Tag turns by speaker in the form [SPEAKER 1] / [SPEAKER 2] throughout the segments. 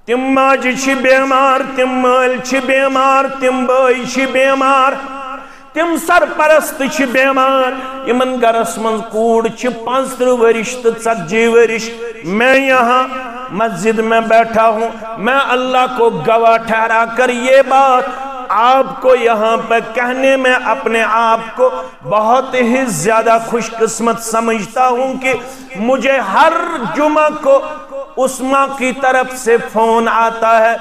[SPEAKER 1] تم ماجہ چھ بیمار، تم مال چھ بیمار، تم بھائی چھ بیمار، تم سرپرست چھ بیمار، یمن گرس من کوڑ چھ 35 ورش تو 40 ورش۔ میں یہاں مسجد میں بیٹھا ہوں، میں اللہ کو گواہ ٹھہرا کر یہ بات آپ کو یہاں پہ کہنے میں اپنے آپ کو بہت ہی زیادہ خوش قسمت سمجھتا ہوں کہ مجھے ہر جمعہ کو اس ماں کی طرف سے فون آتا ہے،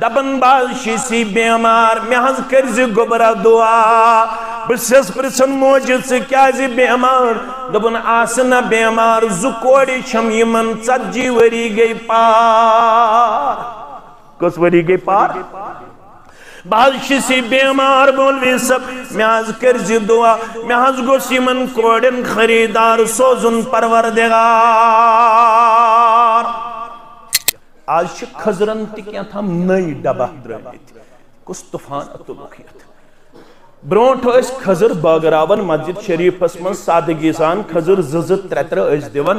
[SPEAKER 1] دبن بازشی سی بیمار، میں حض کرزی گبرہ دعا، بسیس پرسن موجود سے کیا زی بیمار، دبن آسنا بیمار، زکوڑی چھم یمن 40 وری گئی پار۔ کس وری گئی پار؟ بازشی سی بیمار بولوی سب، میں حض کرزی دعا، میں حض گوس یمن کوڑن خریدار سوزن پروردگار۔ آج چھ خزرن تکیاں تھا نئی ڈبہ درمیت، کس طوفان اتلوکیت۔ برونٹھ اس خزر باگراون مسجد شریف اسمن سادگی سان خزر 2-3 اس دیون،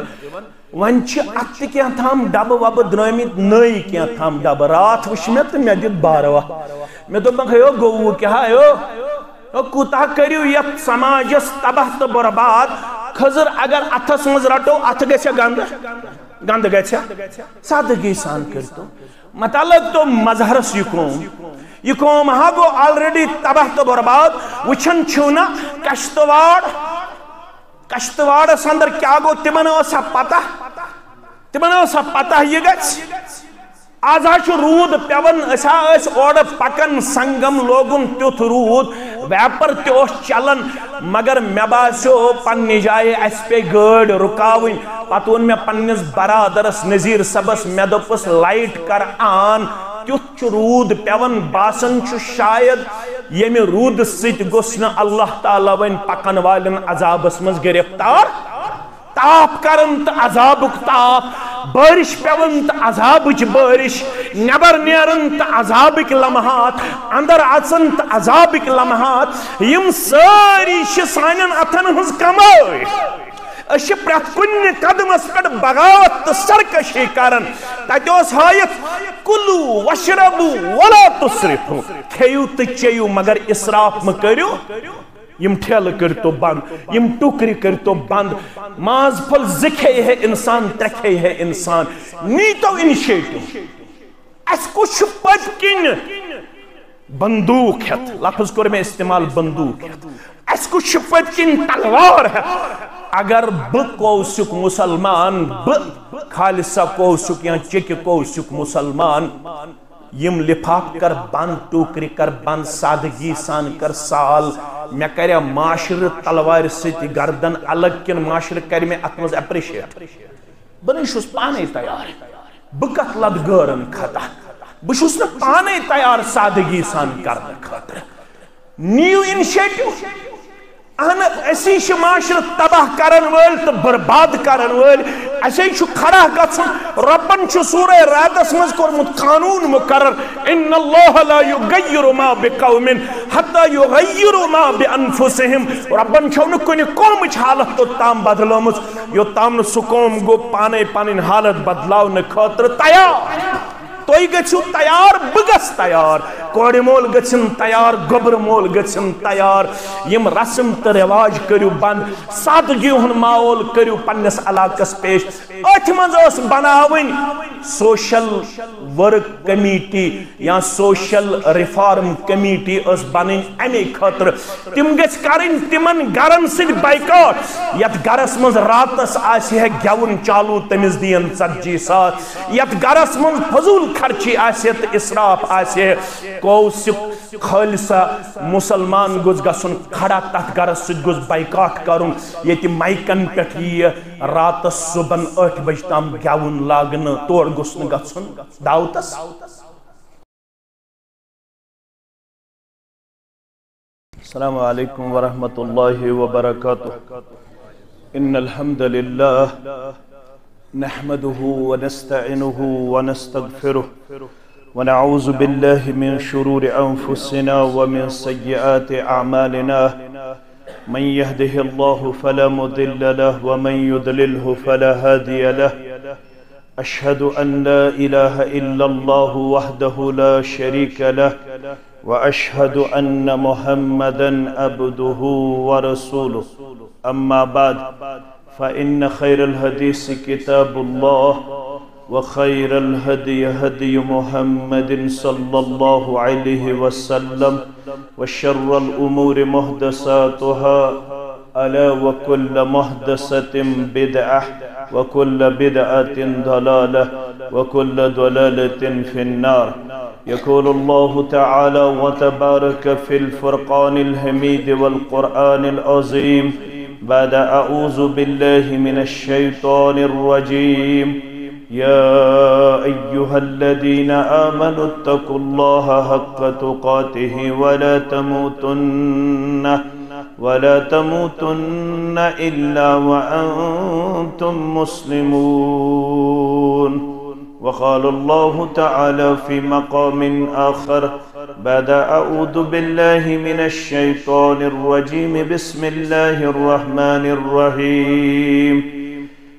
[SPEAKER 1] ونچ ات کیا تھام ڈب وب درمیت نئی کیا تھام ڈب، رات وشمت میں دیت 12 میں تو بخیو گوو کیا ہے کوتا کریو یت سماجس تباہ تو برباد، خزر اگر اتھس مز رٹو ات گچھا گند گچھا سادگی سان کرتو مطلب تو مظہرس یہ قوم ہاں گو آلریڈی تباہ تو برباد۔ وچھن چھونا کشتواڑ سندر کیا گو تمن اوسا پتہ یہ گچھ آزا چھو رود پیون اسا اس اوڑ پکن سنگم لوگن تیوت رود ویپر تیوش چلن، مگر میں باسو پنی جائے اس پہ گڑ رکاوین، پتون میں پنیس برادرس نظیر سبس میں دوپس لائٹ کر آن، تیوت چھو رود پیون باسن چھو شاید یمی رود سیت گسنا اللہ تعالیٰ وین پکن والن عذاب اسمز گرفتار، تاپ کرنت عذابک تاپ، بارش پیونت عذابک بارش، نبر نیرنت عذابک لمحات، اندر عصنت عذابک لمحات، یم ساری شسانین اتن ہز کمائی، اشی پرت کن قدم اس پر بغاوت سرکشی کرن، تاکیوس ہایت کلو وشربو ولا تصرفو، کھیو تچیو مگر اسراف مکریو، یم ٹھیل کرتو بند، یم ٹکری کرتو بند، ماز پھل زکھے ہے انسان ترکھے ہے انسان، نیتو انشیٹو اس کو شپت کن بندوق ہے، لفظ کر میں استعمال بندوق ہے، اس کو شپت کن تلوار ہے، اگر کوسک مسلمان خالصہ کوسک یا چک کوسک مسلمان، یم لفاف کر بند، ٹوکری کر بند، سادگی سان کر سال، میں کریا معاشر تلوار سیتی گردن الگ کن معاشر کری میں اتمز اپریشیٹ، بنیشوس پانے تیار، بکت لد گرن کھتا، بشوس نے پانے تیار سادگی سان کرنے کھتا، نیو انشیٹیو، اسی چھ معاشر تباہ کرن ول تو برباد کرن ول، اسی چھ کھڑا گژھن، ربن چھ سورہ رعدس مز کورمت قانون مقرر، ان اللہ لا یغیر ما بقوم حتی یغیروا ما بانفسہم، ربن چھو نہ کُنہِ قومٕچ حالت تو تام بدلومٕژ یوتام نہٕ سُہ قوم گو پانے پنٕنۍ حالت بدلاونہٕ خٲطرٕ تیار۔ توئی گچھو تیار، بگس تیار، کوڑی مول گچھن تیار، گبر مول گچھن تیار، یم رسم تا رواج کریو بند، سادگی ہن ماحول کریو پنس علاقس پیش، اتھ منز اس بناوین سوشل ورک کمیٹی یا سوشل ریفارم کمیٹی اس بنین امی خطر، تم گچھ کرن تمن گرن سید بائیکاٹ، یت گرس منز راتس آسی ہے گیون چالو تمیز دین 40 ساس، یت گرس منز فضول خرچی آسی ہے اسراف آسی ہے، کوسک خالصہ مسلمان گوز گسن کھڑا تحت گرس سید گوز بائیکاٹ کرن، یتی مائکن پیٹ یہ رات صبح 8 بج تام گیون لاگن توڑ گسن گسن دعوتس۔ السلام علیکم ورحمۃ اللہ وبرکاتہ، ان الحمد للہ نحمده ونستعینه ونستغفره ونعوذ بالله من شرور انفسنا ومن سیئات اعمالنا، من يهده الله فلا مضل له ومن يضلله فلا هادي له، أشهد أن لا إله إلا الله وحده لا شريك له وأشهد أن محمدًا عبده ورسوله أما بعد فإن خير الحديث كتاب الله وخير الهدي هدي محمد صلى الله عليه وسلم وشر الأمور محدثاتها ألا وكل محدثة بدعة وكل بدعة ضلالة وكل ضلالة في النار. يقول الله تعالى وتبارك في الفرقان الحميد والقرآن العظيم بعد أعوذ بالله من الشيطان الرجيم يا أيها الذين آمنوا اتقوا الله حق تقاته ولا تموتن إلا وأنتم مسلمون. وقال الله تعالى في مقام آخر بعد أعوذ بالله من الشيطان الرجيم بسم الله الرحمن الرحيم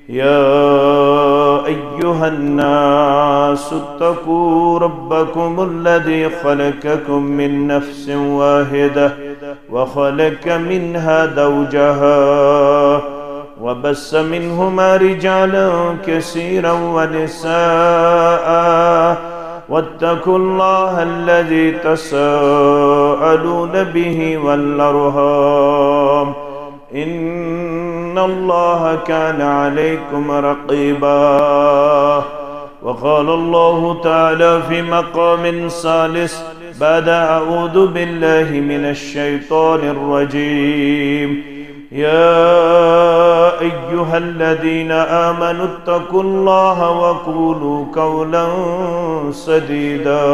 [SPEAKER 1] يا أيها الناس اتقوا ربكم الذي خلقكم من نفس واحدة وخلق منها زوجها وبث منهما رجالا كثيرا ونساء واتقوا الله الذي تساءلون به والأرحام إن الله كان عليكم رقيبا. وقال الله تعالى في مقام ثالث بعد أعوذ بالله من الشيطان الرجيم يا أيها الذين آمنوا اتقوا الله وقولوا قولا سديدا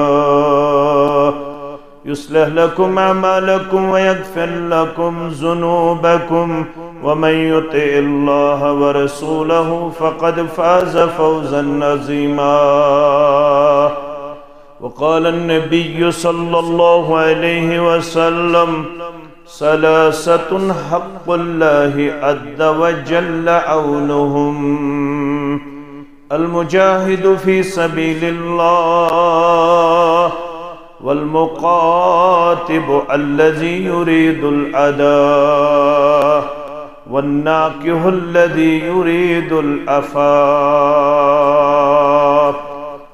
[SPEAKER 1] يصلح لكم أعمالكم ويغفر لكم ذنوبكم ومن يطع الله ورسوله فقد فاز فوزا عظيما. وقال النبي صلى الله عليه وسلم ثلاثة حق الله عز وجل عونهم المجاهد في سبيل الله والمقاتب الذي يريد الأداء والناكح الذي يريد العفاف.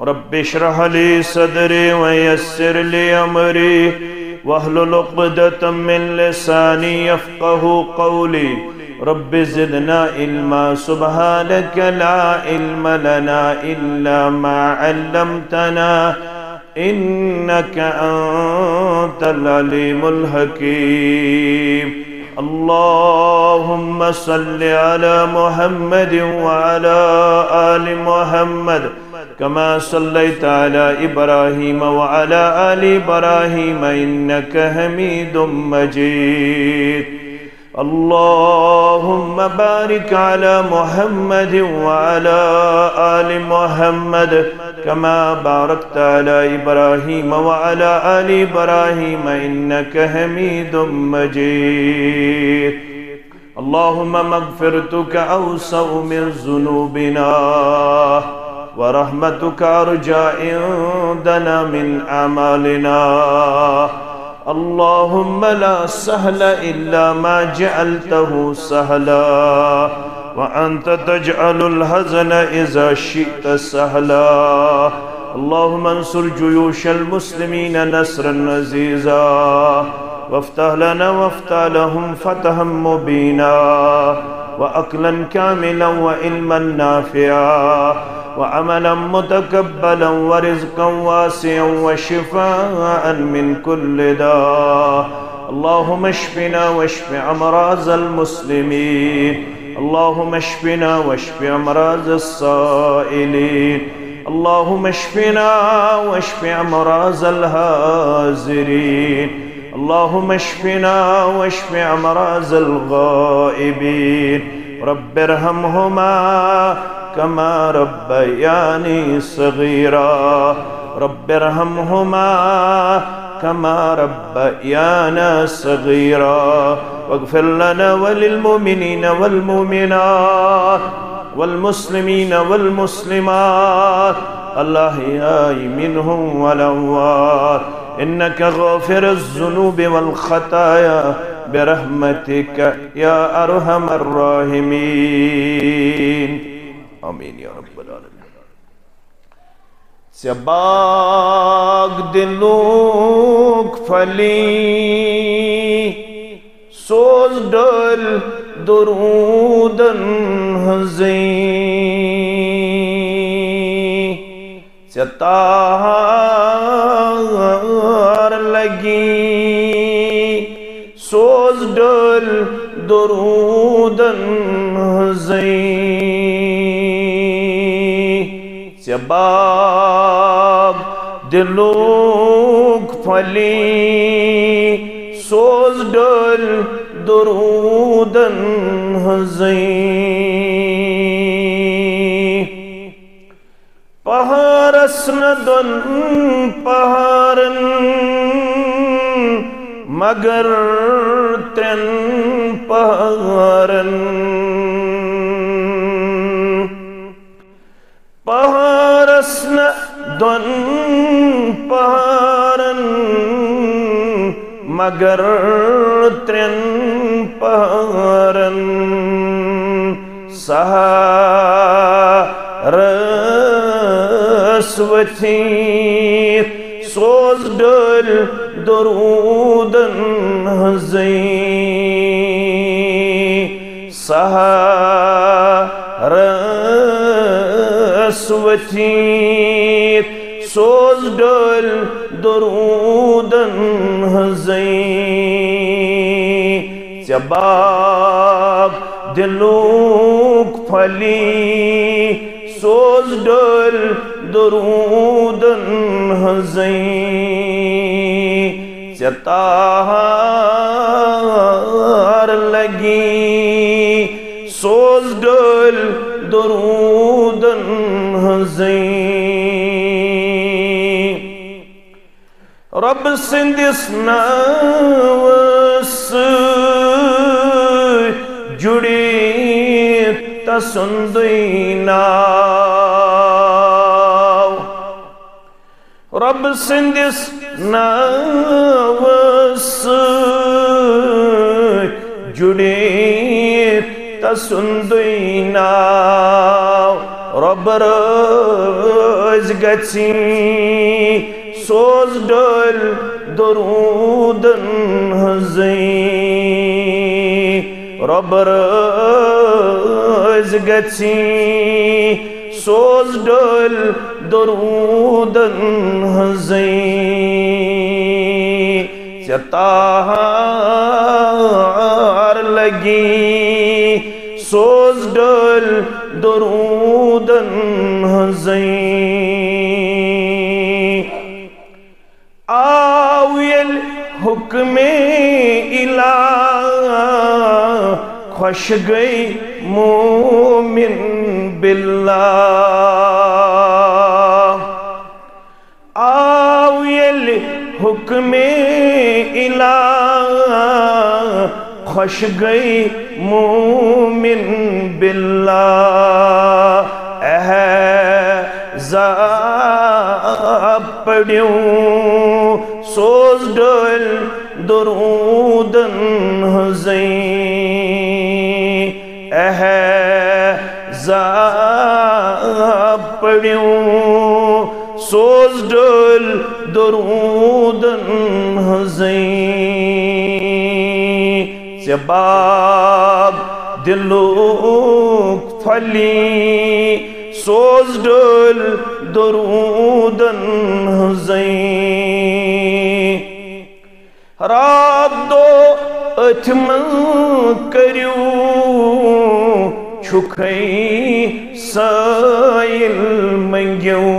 [SPEAKER 1] رب اشرح لي صدري ويسر لي أمري واحلل عقدة من لساني يفقه قولي. رب زدنا علما سبحانك لا علم لنا إلا ما علمتنا إنك أنت العليم الحكيم. اللهم صل على محمد وعلى آل محمد كما صليت على إبراهيم وعلى آل إبراهيم إنك حميد مجيد. اللهم بارك على محمد وعلى آل محمد كما باركت على إبراهيم وعلى آل إبراهيم إنك حميد مجيد. اللهم مغفرتك أوسع من ذنوبنا ورحمتك أرجى عندنا من أعمالنا. اللهم لا سهل إلا ما جعلته سهلا وأنت تجعل الحزن إذا شئت سهلا. اللهم انصر جيوش المسلمين نصرا عزيزا وافتح لنا وافتح لهم فتحا مبينا وأكلا كاملا وعلما نافعا وعملا متقبلا ورزقا واسعا وشفاء من كل داء. اللهم اشفنا واشف أمراض المسلمين. اللهم اشفنا واشف أمراض السائلين. اللهم اشفنا واشف أمراض الحاضرين. اللهم اشفنا واشف أمراض الغائبين. رب ارحمهما كما ربياني صغيرا. رب ارحمهما كما ربيانا صغيرا. واغفر لنا وللمؤمنين والمؤمنات والمسلمين والمسلمات الأحياء منهم والأموات إنك غافر الذنوب والخطايا برحمتك يا أرحم الراحمين آمين يا رب العالمين. سباق دلوک پھلی سوز ڈل درودن ہزیں ستار لگی سوز ڈل درودن ہزیں سباق دلوک پھلی سوز ڈل درودن ہزیں پہارس ندن پہارن مگر ترن پہارن پہارس ندن پہارن مگر ترن پہارن سہارس وچھیر سوز ڈل درودن ہزیں سہارس وچھیر سوز ڈل درودن ہزیں سباق دلوک پھلی سوز ڈل درودن ہزیں ستار لگی سوز ڈل درودن ہزیں رب سندس ناوس جڑی تسندی ناو رب سندس ناوس جڑی تسندی ناو رب رز گچی سوز ڈل درودن ہزیں رب رز گچی سوز ڈل درودن ہزیں ستار لگی سوز ڈل درودن ہزیں آویل حکم الہ خوش گئی مومن باللہ آویل حکم الہ خوش گئی مومن باللہ احزاب پڑھیوں سوز ڈل درودن ہزیں احزاب پڑھیوں سوز ڈل درودن ہزیں سباق دلوک پھلی سوز ڈل درودن ہزیں رات دو اتمن کریو چھکھئی سائل منگیوں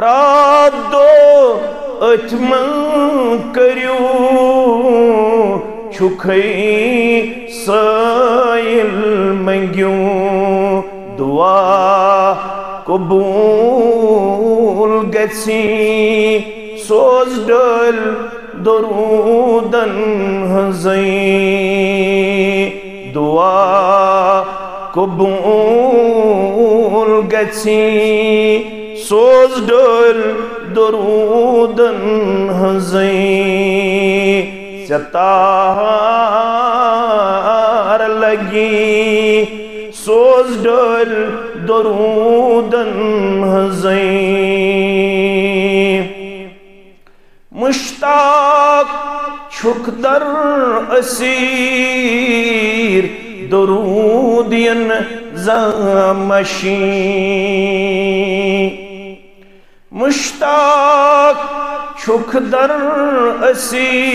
[SPEAKER 1] رات دو اتمن کریو چھکھئی سائل منگیوں دعا قبول گچھی سوز ڈل درودن ہزیں دعا قبول گژھی سوز ڈول درودن ہنزیں ستار لگی سوز ڈول درودن ہنزیں مشتاق چھک در اسیر درودین زامشین مشتاق چھک در اسیر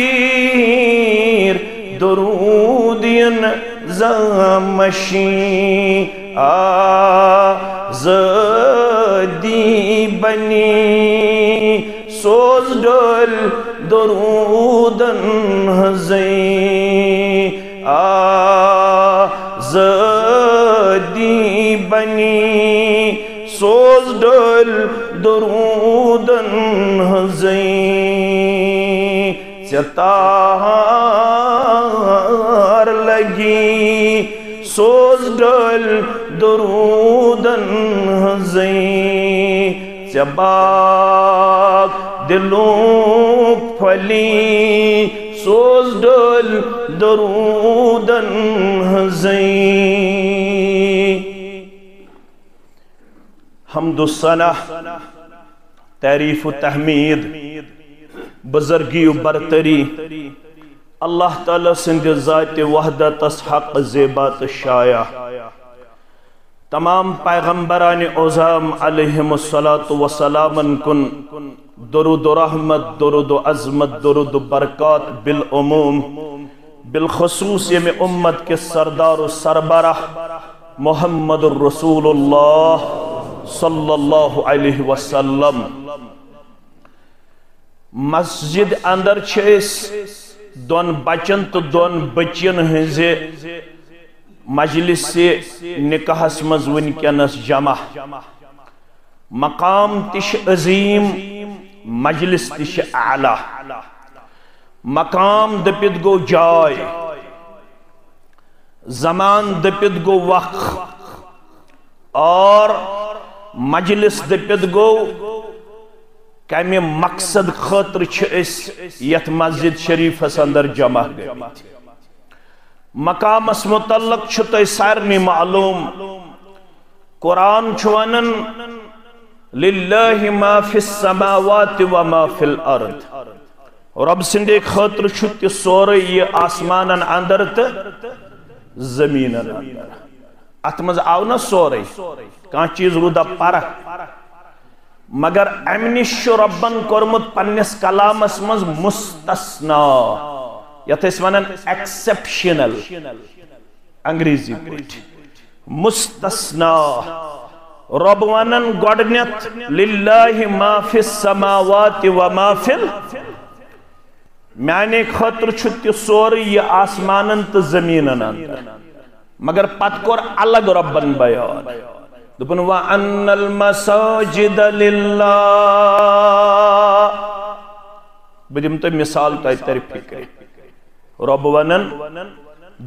[SPEAKER 1] درودین زامشین آزادی بنی سوز ڈول درودن ہنزیں آزادی بنی سوز ڈول درودن ہنزیں ستار لگی سوز ڈول درودن ہنزیں چباک دلوں پھلی سوز ڈول درودن ہنزیں حمد و ثنا تعریف و تحمید بزرگی و برتری اللہ تعالیٰ سند ذات وحدت حق زیبات شایع تمام پیغمبران عظام علیہم الصلاة کن درود و رحمت درود و عظمت درود و برکات بالعموم بالخصوص یہ میں امت کے سردار و سربراہ محمد الرسول اللہ صلی اللہ علیہ وسلم مسجد اندر چھس دون بچن تو دون بچین ہنزے مجلس سے نکاح اسمز ونکنس جمع مقام تش عظیم مجلس تش اعلی مقام دپت گو جائے زمان دپت گو وقت اور مجلس دپت گو کمی مقصد خاطر چھس یت مسجد شریف اندر جمع گئی مقام اس متعلق چھتے سارنی معلوم قرآن چھوانن للہ ما فی السماوات و ما فی الارض رب سندے خاطر چھتے سورے یہ آسمانن اندر تا زمینن اندر اتمز آونا سورے کان چیز رودا پارک مگر امنش ربن کرمت پنس کلام اسمز مستثنا یت اس ونن ایکسپشنل انگریزی پٹ مستثنا رب ونن گوڑنیت للہ ما فی السماوات و ما فی میانے خطر چھتی سوری یہ آسمانن تو زمینن اندر مگر پت کور الگ ربن بیان دپن وَأَنَّ الْمَسَاجِدَ لِلَّهِ بدیم تو مثال تائی تاری فکر رب ونن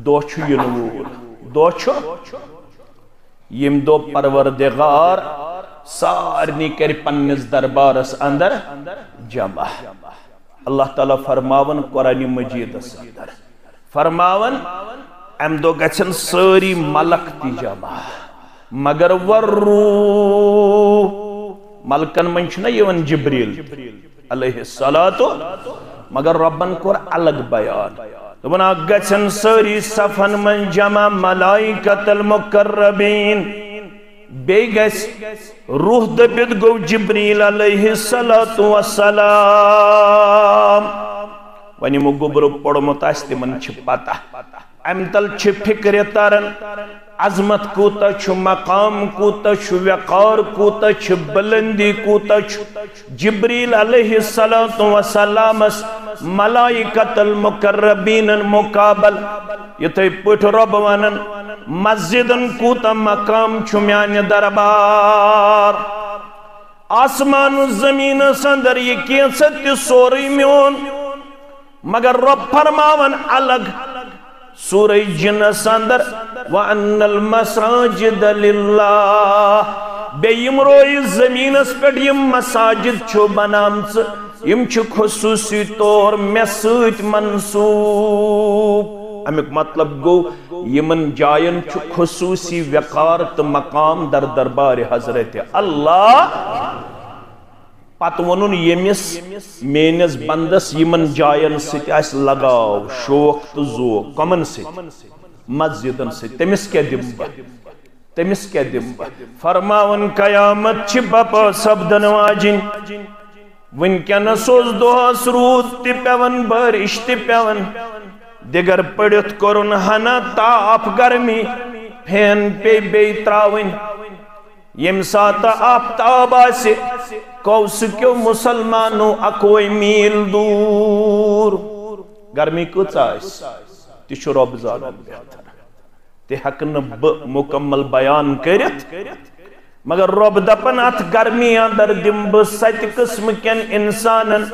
[SPEAKER 1] دو چھو ینور دو چھو یم دو پروردگار سارنی کر پنس دربارس اندر جمع اللہ تعالیٰ فرماون قرآن مجید اندر فرماون ام دو گچن ساری ملک تی جمع مگر والروح ملکن من چھنا یون جبریل علیہ السلام مگر ربن کور الگ بیان دبنا گچن ساری صفن من جمع ملائکت المقربین بے گس روح دبید گو جبریل علیہ السلام ونی مو گبرو پڑو متاستی من چھ پاتا امتل چھ فکر تارن عظمت کوتا چھ مقام کوتا چھ وقار کوتا چھ بلندی کوتا چھ جبریل علیہ السلام ملائکت المقربین مقابل یہ تے پوٹ رب وانن مسجدن کوتا مقام چھ میان دربار آسمان و زمین سندر یہ کینست سوری میون مگر رب فرماون الگ سورہ جنس اندر وَأَنَّ الْمَسَاجِدَ لِلَّهِ بیم روئی زمین اس پر یم مساجد چھو بنامت یم چھو خصوصی طور میں سوچ منصوب امیک مطلب گو یمن جائن چھو خصوصی وقارت مقام در دربار حضرت اللہ پت ونن یمس مینس بندس یمن جائن ست اس لگاو شوق تو ذوق کمن ست مسجدن ست تمس کیا دم بہ تمس کیا دم بہ فرماون قیامت چھ بپا سبدن واجن ونکینس اوس دۄہس روٗد تہِ پیوان بارش تہِ پیوان دگر پڑت کرن ہنا تاپ گرمی پھین پہ بیٚیہِ تراوٕنۍ یم سات آفتاب آسہِ کوس کیو مسلمانو اکوئی میل دور گرمی کچھ آس تی چھو رب زانن بہتر تی حق نب مکمل بیان کرت مگر رب دپن ات گرمی اندر دم ست قسم کن انسانن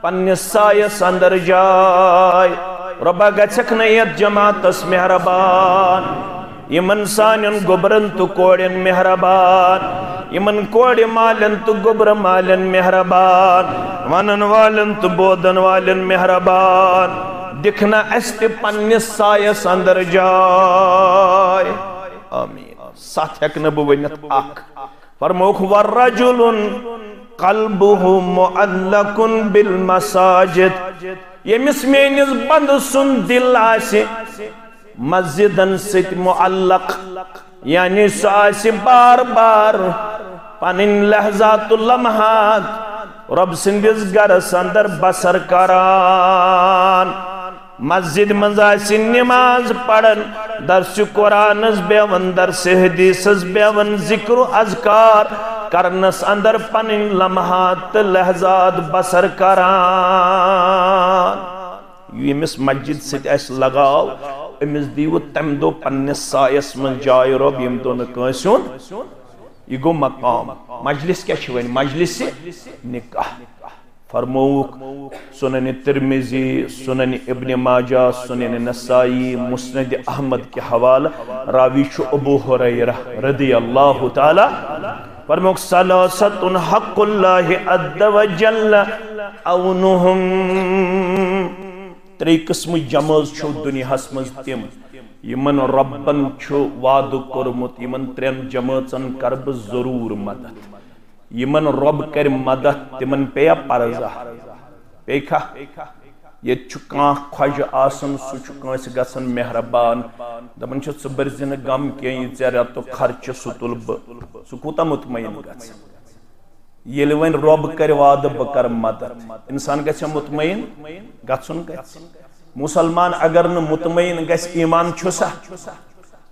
[SPEAKER 1] پنس سایس اندر جائے ربا گچھک نیت جماعتس مہربان یمن سانن گبرن تو کوڑن مہربان یمن کوڑ مالن تو گبر مالن مہربان ونن والن تو بودن والن مہربان دکھنا است پنس سایس اندر جائے آمین ساتھ ہیک نبو ونیت آکھ فرموک ورجل قلبه معلق بالمساجد یمس مینس بند سن دل آسے مسجدن ست معلق یعنی ساسی بار بار پنن لحظات لمحات رب سندس گرس اندر بسر کران مسجد منزاسی نماز پڑھن درس قرآنس بیون درس حدیثس بیون ذکر و اذکار کرنس اندر پنن لمحات لحظات بسر کران یمس مسجد ست اس لگاو امس دیو تم دو پنس سایس من جائے رب یم دو نکاسیون یہ گو مقام مجلس کیا چھوئن مجلس نکاح فرموک سنن ترمذی سنن ابن ماجہ سنن نسائی مسند احمد کے حوالہ راوی چھو ابو ہریرہ رضی اللہ تعالی فرموک ثلاثت حق اللہ عز وجل اونہم تری قسم جماز چھو دنیا حسمز تیم یمن ربن چھو وعد کرمت یمن ترین جماعتن کرب ضرور مدد یمن رب کر مدد تمن پیا پرزا پیکھا یہ چھو کان خوش آسن سو چھو کانس گسن مہربان دمن چھو صبر زن غم کیا یہ چیرہ تو خرچ سو طلب سو کوتا مطمئن گسن یہ لوین رب کر وعد بکر مدد انسان گسن مطمئن گسن گسن مسلمان اگر نہ مطمئن گس ایمان چھسا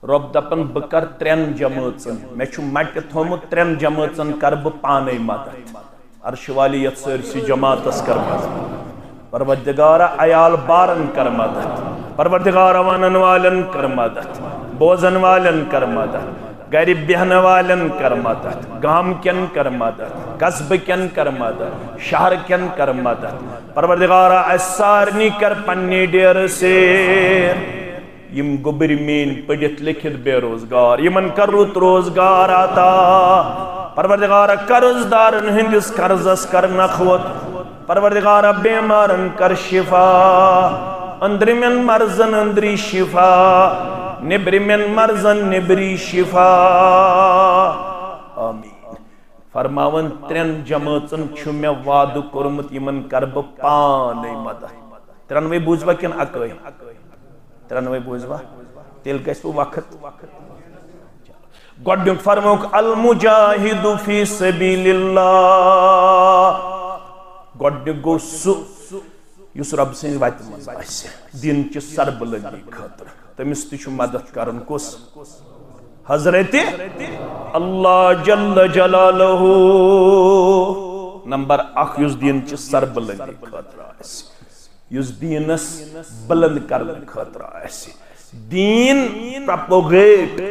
[SPEAKER 1] رب دپن بکر ترین جماعتن میں چھو مٹ تھومت ترین جماعتن کر بہ پانے مدد عرش والی یت سرسی جماعتس کر مدد پروردگارہ عیال بارن کر مدد پروردگارہ ونن والن کر مدد بوزن والن کر مدد گھر بہن والن کر مدد گام کن کر مدد قصب کن کر مدد شہر کن کر مدد پروردگارہ اسارنی کر پنی دیر سے یم گبر مین پڑھت لکھت بے روزگار یمن کرت روزگار آتا پروردگارہ قرض دارن ہندس قرضس کر نخوت پروردگارہ بیمارن کر شفا اندر من مرزن اندری شفا نبری من مرزن نبری شفا آمین فرماون ترین جماعتن چھو میں وعد کرمت یمن کرب پانے مدد ترنوے بوجھوا کن اکوئی ترنوے بوجھوا تیل گیس وقت گوڑنک فرموک المجاہد فی سبیل اللہ گوڑنک گو سو یس رب سن وات مز آسہ دین چہ سربلندی خاطر تمس تہ مدد کرن کس حضرت اللہ جل جلالہ نمبر 1 یس دین چہ سربلندی خاطر آسہ یس دینس بلند کرن خاطر آسہ دین پروپوگیٹ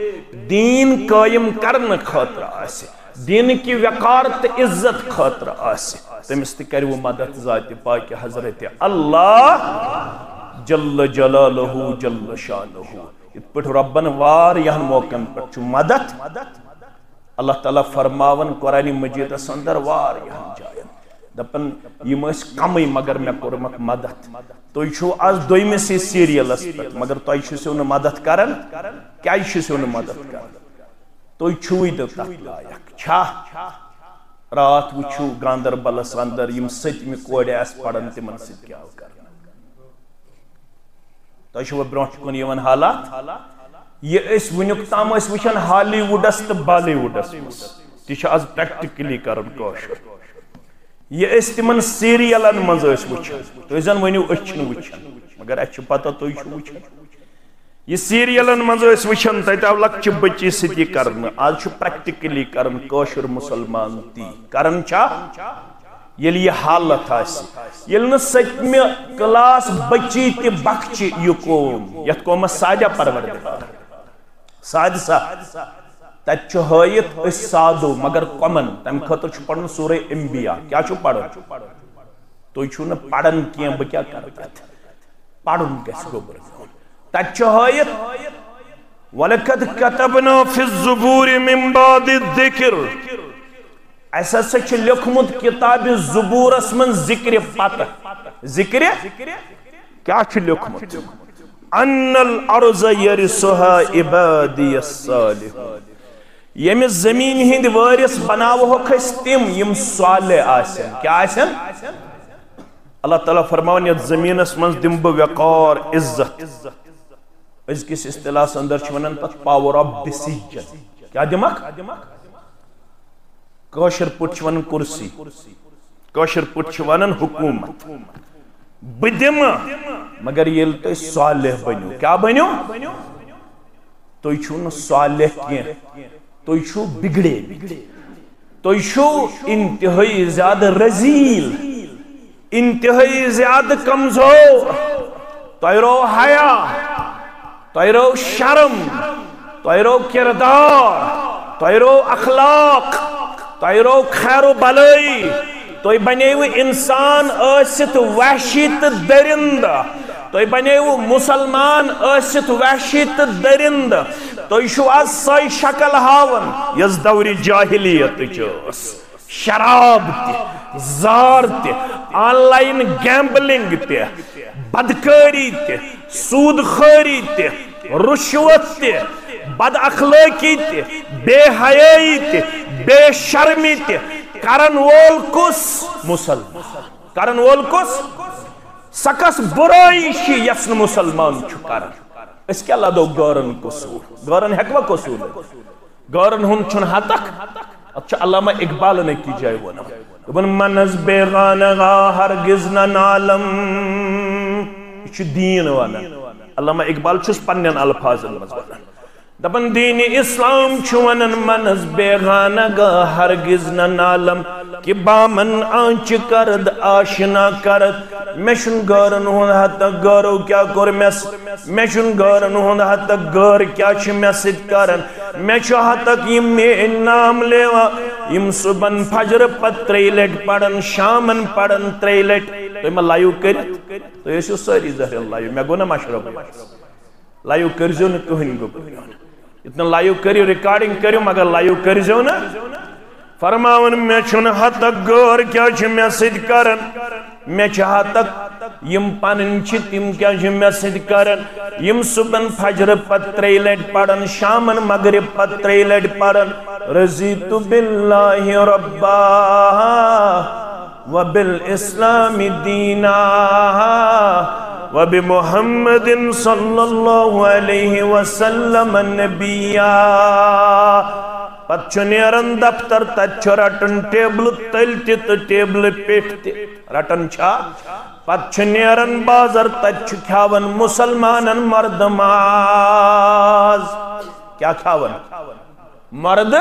[SPEAKER 1] دین قائم کرن خاطر آسہ دین کی وقارت عزت خاطر آسہ تمس تہ کرو مدد ذات پاک حضرت اللہ جل جلالہ جل شانہ ات پٹ ربن واریاہن موقعن پٹ مدد اللہ تعالیٰ فرماون قرآن مجید اندر واریاہن جائن دپن یم اس کمی مگر میں کرمک مدد تو چھو آز دویمسی سیریلس پت مگر تو چھو نہ مدد کرن کیا چھو نہ مدد کرن تو چھوئی دو تک لائق چھا رات وچھو گاندربلس اندر یم ستمی کوڑے اس پڑھن تمن ست کیا کرن تو چھو برونٹ کن یون حالات یہ اس ونیک تام اس وچھن ہالی ووڈس تو بالی ووڈس تی چھ آز پریکٹیکلی کرن کوشش یہ اس تمن سیریلن منز اس وچھن تو ازن ونیو اچھن وچھن مگر اچھ پتہ تو چھو وچھن یہ سیریلن منز اس وچھن تیتاو لکچ بچی ستی کرن آج چھو پریکٹیکلی کرن کوشر مسلمان تی کرن چا یل یہ حالت آسی یل نہ ستمی کلاس بچی تی بخچی یہ قوم یت قوم سادہ پروردگار سادسہ تت چھو ہائیت اس سادو مگر قومن تم خطر چھو پڑھن سورہ انبیاء کیا چھو پڑھن تو چھو نہ پڑھن کیا بکیا کرتا پڑھن کیس کو برزون تت چھو ہائیت وَلَقَدْ كَتَبْنَا فِي الزُّبُورِ مِن بَعْدِ الذِّكْرِ ایسا سچ لکھمت کتاب زبور اسمن ذکر پتہ ذکر کیا چھ لکھمت ان الارض یرثها عبادی الصالحون یم زمین ہند وارث بناو ہوکھس تم یم صالح آسن کیا آسن اللہ تعالیٰ فرماون یت زمین اسمن دم بہ وقار عزت اس کس اصطلاح اندر چھ ونن تت پاور آف ڈیسیجن کیا دمک کوشر پٹ ون کرسی کوشر پٹ ون حکومت بدم مگر یل تو صالح بنو کیا بنو تو چھو نہ صالح کیا تو چھو بگڑے تو چھو انتہائی زیادہ رزیل انتہائی زیادہ کمزور تو رو حیا تو رو شرم تو رو کردار تو رو اخلاق تو رو خیر و بلائی تو بنیو انسان ایست وحشی تو درند تو بنیو مسلمان ایست وحشی تو درند تو شو از سائی شکل ہاون یز دوری جاہلیت جوس شراب تی زار تی آن لائن گیمبلنگ تی بدکاری تی سودخوری تی رشوت تی بد اخلاقی تی بے حیائی تی بے شرمی تی کرن وول کس مسلمان کرن وول کس سکس برائی شی یسن مسلمان چھو کرن اس کے اللہ دو گورن قصور گورن حکمہ قصور گورن ہن چھن حتک اچھا علامہ اقبال نے کی جائے وہ نا ابن منز بیغانغا ہرگز نالم یہ دین وانا علامہ اقبال چھس پنین الفاظ المزوانا دبن دین اسلام چھوانن منز بیغانگا ہرگز نالم کہ بامن آنچ کرد آشنا کرد میشن گورن ہون حتی گورو کیا کر میشن گورن ہون حتی گور کیا چھ میسد کرن میشو حتی یم میں نام لیوا یم صبح فجر پت تریلٹ پڑن شامن پڑن تریلٹ تو میں لائیو کرت تو یہ ساری زہر لائیو میں گونا مشرب لائیو کرزو نا کہن گو اتنا لائیو کریو ریکارڈنگ کریو مگر لائیو کرزو نا فرماون میں چھن حتک گور کیا چھ میں سید کرن میں چھا حتک یم پانن چھ تم کیا چھ میں سید کرن یم صبح فجر پت تریلٹ پڑن شامن مغرب پت تریلٹ پڑن رضیت باللہ ربا وبالاسلام دینا وبمحمد صلی اللہ علیہ وسلم نبیہ پت چھو نیرن دفتر تت چھو رٹن ٹیبل تل تت ٹیبل پیٹ رٹن چھا پت چھو نیرن بازر تت چھو کھاون مسلمانن مرد ماز کیا کھاون مرد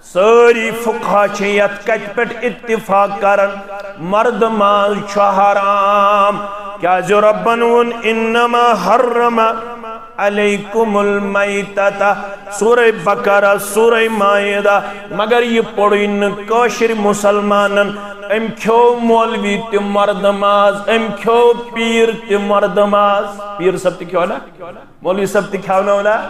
[SPEAKER 1] ساری فقہ چھیت کچ پٹ اتفاق کرن مرد ماز چھو حرام کیا جو ربنون انما حرم علیکم المیتۃ سورہ بقرہ سورہ مائدہ مگر یہ پڑھن کاشر مسلمانن ام کھو مولوی تی مرد ماز ام کھو پیر تی مرد ماز پیر سب تی کھو نا مولوی سب تی کھو نا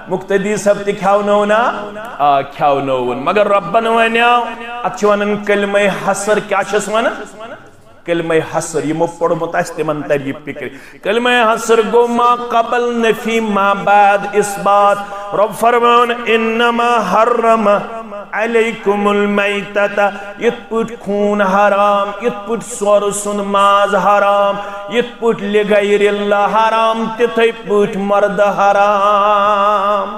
[SPEAKER 1] مقتدی سب تی کھو نا کھو نون مگر ربن ونیاو اتچوانن کلمہ حسر کیا چھس وانا کلمہ حسر یہ مپڑ متاستے من تریب فکر کلمہ حسر گو ما قبل نفی ما بعد اثبات رب فرمان انما حرم علیکم المیتۃ یت پٹ خون حرام یت پٹ سور سن ماز حرام یت پٹ لغیر اللہ حرام تتھے پٹ مرد حرام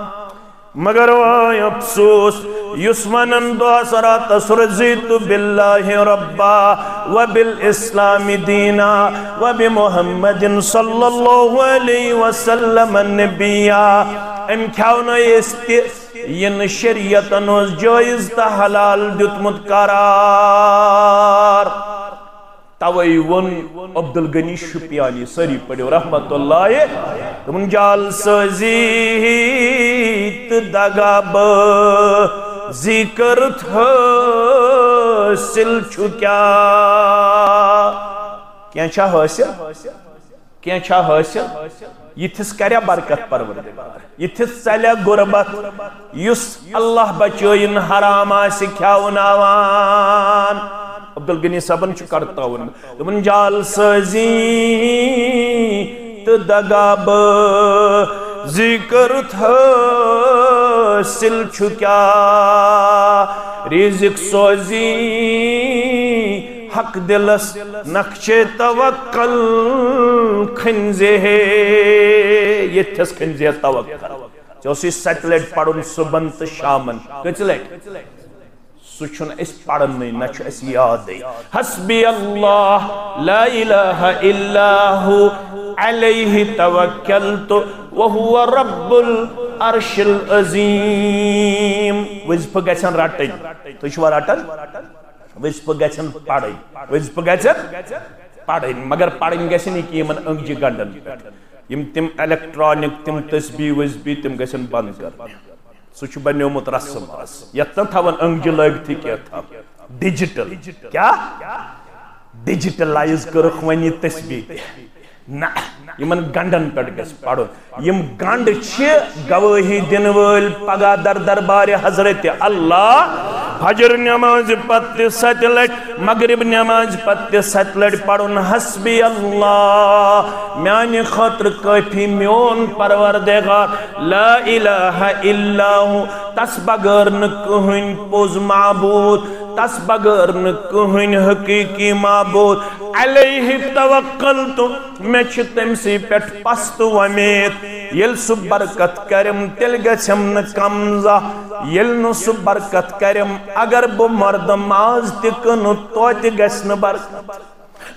[SPEAKER 1] مگر وای افسوس یسمنن دو سرات سرزیت باللہ ربا وبالاسلام دینا وبمحمد صلی اللہ علیہ وسلم نبیا ام کھاؤنا استی ین شریعتن اس جائز تا حلال دیتمت قرار توئی ون عبدالغنی شپیانی سری پڑھو رحمت اللہ تمن جال سزیت دگاب ذکر حاصل چھکیا کیا چھا حاصل کیا چھا حاصل یتھس کریا برکت پروردگار یتھس چلیا غربت یس اللہ بچوین حرام آسی کھاوناوان عبدالغنی صاحبن چھ کرتا ہوں تمن جال سزی دگاب ذکر حاصل چھکیا رزق سوزی حق دلس نقش توکل کھنزے یہ تھس کھنزے توکل جو سی سیٹلیٹ پڑھن صبح تو شامن کچلیٹ سوچن اس پڑھن نہیں نہ چھو اس یاد ہے حسبی اللہ لا الہ الا ہو علیہ توکلت وہو رب العرش العظیم وزپ گچن رٹن تو چھو رٹن وزپ گچن پڑھن وزپ گچن پڑھن مگر پڑھن گچن نہیں کہ من انگجی گنڈن یم تم الیکٹرانک تم تسبیح وزبی تم گچن بند کر سوچ بنیومت رسم یتن تھاون انگجی لگتی کیا تھا ڈیجیٹل کیا ڈیجیٹلائز کرخ ونی تسبیح نا یمن گنڈن پڑ گس پڑھو یم گنڈ چھ گواہی دن ول پگا در دربار حضرت اللہ فجر نماز پت 7 لٹ مغرب نماز پت 7 لٹ پڑھن حسبی اللہ میانی خاطر کافی میون پروردگار لا الہ الا ہو تس بغیر نہ کہن پوز معبود تس بغیر نہ کہن حقیقی معبود علیہ توکلت میں چھ تمسی پیٹھ پست ومید یل سو برکت کرم تل گچم نہ کمزہ یل نو سو برکت کرم اگر بو مرد ماز تکن توت گسن برکت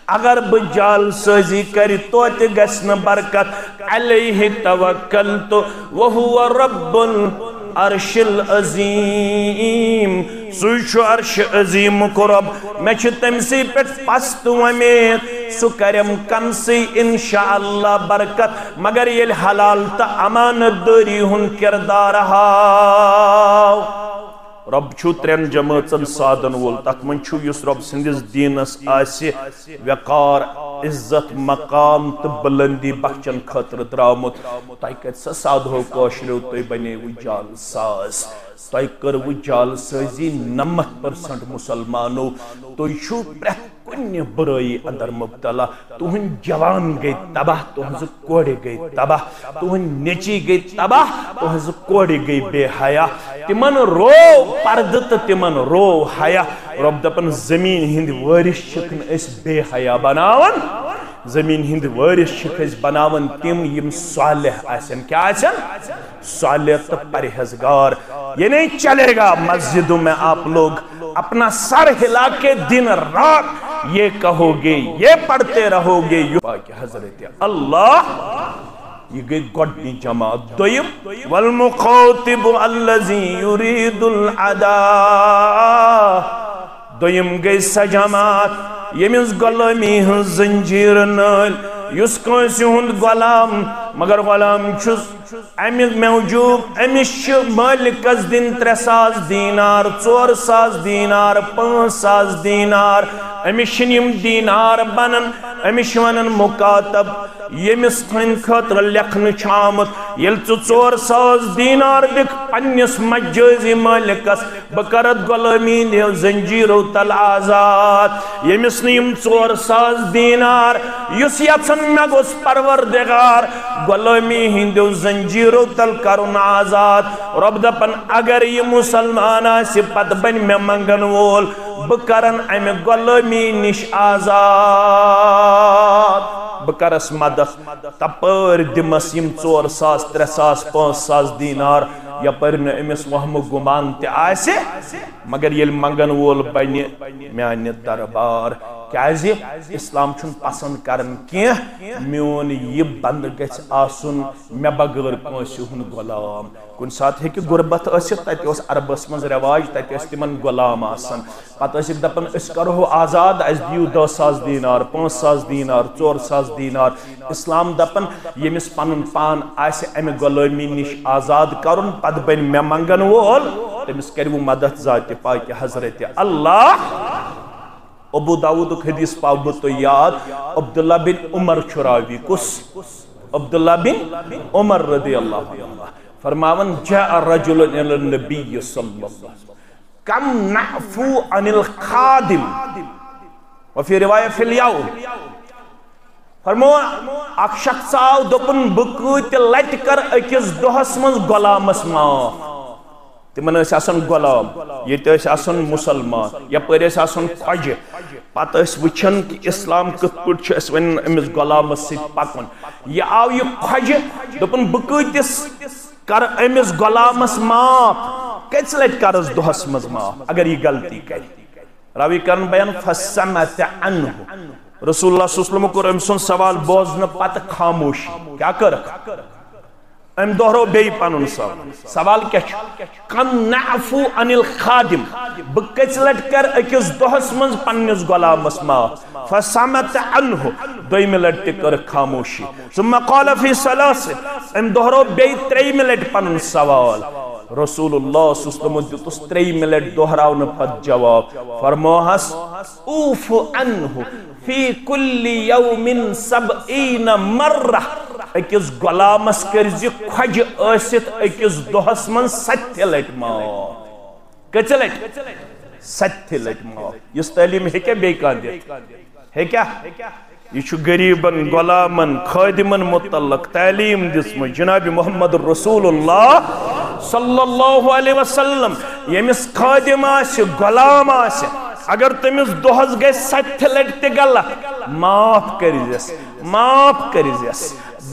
[SPEAKER 1] اگر بو جال سازی کری توت گسن برکت علیہ توکلت وہو رب العرش العظیم سوچو عرش عظیم قرب میں چھ تمسی پیٹ پست ومید سو کرم کنسی انشاءاللہ برکت مگر یہ حلال تا امانت داری ہن کردار ہاو رب چھو 3 جماعتن سادن وول تک من چھو یس رب سندس دینس آسی وقار عزت مقام تو بلندی بخچن خطر درامت تائی کت سا سادھو کوشلو تائی بنے وہ جال ساز تائی کر وہ جال سازی 90% مسلمانو تو چھو پرہت کنی برائی اندر مبتلا توہن جوان گئی تباہ توہن سے کوڑے گئی تباہ توہن نیچی گئی تباہ توہن سے کوڑے گئی بے حیاء تمن رو پردت تمن رو حیاء رب دپن زمین ہند وارش شکن اس بے حیاء بناون زمین ہند وارش شکن اس بناون تم یم صالح آسن کیا آسن صالح تو پرہزگار یہ نہیں چلے گا مسجدوں میں آپ لوگ اپنا سر ہلا کے دن رات یہ کہو گے یہ پڑھتے رہو گے کہ حضرت اللہ یہ گئی گوڑنی جماعت دویم والمخاطب اللذی یرید العدا دویم گئی سجامات یمیز غلامی ہن زنجیر نال یس کنسی ہند غلام مگر غلام چھس امی موجود امس مالکس دن 3000 دینار 4000 دینار 5000 دینار امس یم دینار بنن امس ونن مکاتب یمس تھن خاطر لکھن آمت یل 4000 دینار دکھ پنس مجازی مالکس بکرت غلامی دیو زنجیرو تل آزاد یمس نیم 4000 دینار یس یژھن مے گوس پروردگار غلامی ہندو زنجیرو تل کرن آزاد رب دپن اگر یہ مسلمان آسی پت بن مے منگن وول بکرن ام غلامی نش آزاد بکرس مدد تپر دمس یم 4000 3000 5000 دینار یپر امس وہم گمان تہ آسہ مگر یل منگن وول بنہ میانہ دربار کیازِ اسلام چھن پسند کرن کی میون یہ بند گژھِ آسن مے بغیر کٲنٛسہِ ہُنٛد غلام کُنہِ ساتہٕ ہیٚکہِ غربت ٲسِتھ تتہِ اوس عربس منٛز رواج تتہِ ٲسۍ تِمن غلام آسان پتہٕ ٲسِکھ دپان أسۍ کرہو آزاد اَسہِ دِیِو 10,000 دینار 5,000 دینار 4,000 دینار اسلام دپان ییٚمِس پنُن پان آسہِ امہِ غلٲمی نِش آزاد کرُن پتہٕ بنہِ مےٚ منگن وول تٔمِس کروٕ مدد ذاتِ پاکہِ حضرت اللہ ابو داود حدیث پاو بہ تو یاد عبداللہ بن عمر چھراوی کس عبداللہ بن عمر رضی اللہ عنہ فرماون جاء رجل الى النبی صلی اللہ علیہ وسلم کم نعفو عن الخادم وفي رواية في اليوم فرمو اک شخص آو دپن بکوت لٹ کر اکس دہس من غلامس معاف تمن ٲسۍ آسان غلام ییٚتہِ ٲسۍ آسان مسلمان یپٲرۍ ٲسۍ آسان خۄجہِ پتہٕ ٲسۍ وٕچھان کہ اسلام کِتھ پٲٹھۍ چھُ اَسہِ وۄنۍ أمِس غلامس سۭتۍ پکُن یہِ آو یہِ خۄجہِ دوٚپُن بہٕ کۭتِس کر أمِس غلامس معاف کٔژِ لٹہِ کرس دۄہس منٛز معاف اگر یہِ غلطی کرِ راوی کرن بیان فسمت عنہ رسول اللہ صلی اللہ علیہ وسلم کوٚر أمۍ سُنٛد سوال بوزنہٕ پتہٕ خاموشی کیٛاہ کٔرکھ ام دوہرو بی پنن سوال کیا کم نعفو عن الخادم بہ کٔژِ لٹہِ کر أکِس دۄہس منٛز پننس غلامس معاف فسمت عنہ دویمہِ لٹہِ تہِ کٔرٕکھ خاموشی ثم قال فی ثلاث ام دوہرو بی ترٛیٚیِمہِ لٹہِ پنن سوال رسول اللہ صلی اللہ علیہ وسلم دِتُس ترٛیٚیِمہِ لٹہِ دۄہراونہٕ پتہٕ جواب فرموہس اوف عنہ فی کل یوم 70 مرہ اکس غلامس کرزِ خۄجہِ ٲسِتھ أکِس دۄہس منٛز 7 لٹہِ معاف کٔژِ لٹہِ 7 لٹہِ معاف یُس تعلیٖم ہیٚکیٛا بیٚیہِ کانٛہہ دِتھ ہیٚکیٛا یہ چھُ غریٖبن غلامن خٲدِمن متعلق تعلیٖم دِژمٕژ جناب محمد رسول اللہ صلی اللہ علیہ وسلم ییٚمِس خٲدِم آسہِ غلام آسہِ اگر تٔمِس دۄہس گژھِ 7 لٹہِ تہِ غلط معاف کٔرۍزٮ۪س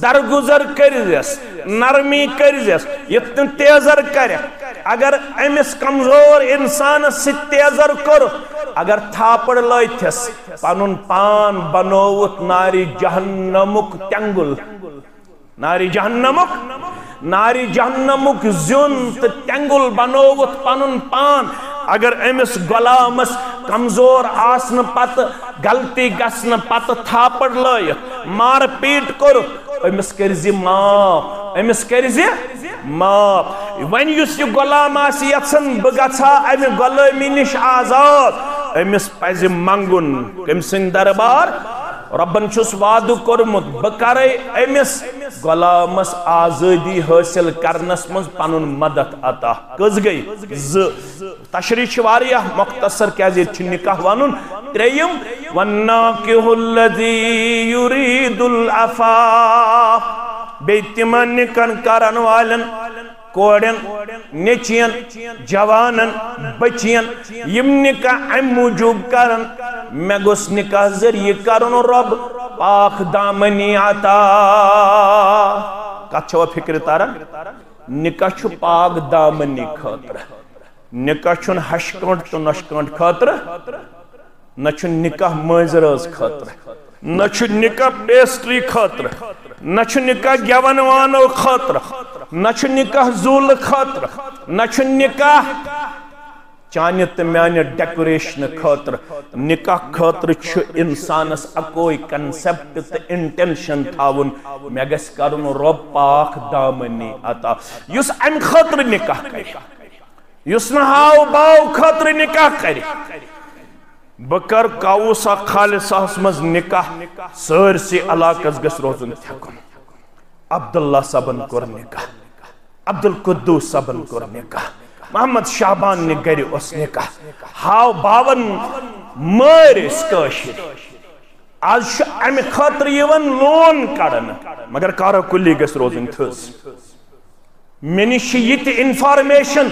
[SPEAKER 1] درگزر کٔرۍزٮ۪س نرمی کٔرۍزٮ۪س یِتھ نہٕ تیزر کرِ اگر أمِس کمزور انسانس سۭتۍ تیزر کوٚرُکھ اگر تھاپڑ لٲتھِس پنُن پان بنووُتھ نارِ جہنمُک تٮ۪نٛگُل نارِ جہنمُک زیُن تہٕ تٮ۪نٛگُل بنووُتھ پنُن پان اگر أمِس غلامس کمزور آسنہٕ پتہٕ غلطی گژھنہٕ پتہٕ تھاپڑ لٲیِتھ مار پیٖٹ کوٚرُکھ أمِس کٔرۍزِ معاف وۄنۍ یُس یہِ غلام آسہِ یژھان بہٕ گژھا امہِ غلٲمی نِش آزاد أمِس پزِ منگُن کٔمۍ سٕنٛدِ دربار ربن چھُس وعدٕ کوٚرمُت بہٕ کرے أمِس غلامس آزٲدی حٲصِل کرنس منٛز پنُن مدد عطا کٔژ گٔے 2 تشریح چھِ واریاہ مختصر کیازِ ییٚتہِ چھُ نکاح ونُن 3 والناکِحُ الذی یُریٖدُ العفاف بیٚیہِ تِمن نِکن کرن والٮ۪ن کورٮ۪ن نیٚچوٮ۪ن جوانن بچین یِم نکاح امہِ موٗجوٗب کرن مےٚ گوٚژھ نکاح ذٔریعہٕ کرُن رۄب پاک دامنی عطا کتھ چھوا فکرِ تران نکاح چھُ پاک دامنی خٲطرٕ نکاح چھُنہٕ ہشہِ کٲنٛٹہٕ تہٕ نۄشہِ کٲنٛٹہٕ خٲطرٕ نہ چھُ نکاح مٲنٛزِ رٲژ خٲطرٕ نہ چھُ نکاح پیسٹری خٲطرٕ نہ چھُ نکاح گٮ۪ون وانو خٲطرٕ نہ چھُ نکاح زوٗلہٕ خٲطرٕ نہ چھُ نکاح چانہ تو میانہ ڈیکوریشن خاطر نکاح خاطر چھ انسانس اکوئی کنسپٹ تو انٹینشن تھاون مے گژھِ کرن رب پاک دامنی عطا یس ام خاطر نکاح کر یس نہ ہاو باو خاطر نکاح کر بکر کاوسا خالصاس مز نکاح سرسی علاقس گژھِ روزن تھکن عبداللہ صبن کور نکاح عبدالقدوس صبن کور نکاح محمد شعبان نے گھر اس نکاح ہاو باون مارس کاشر آج ام خاطر یون لون کڑن مگر کارا کلی گژھِ روزن تھز مے نش یہ انفارمیشن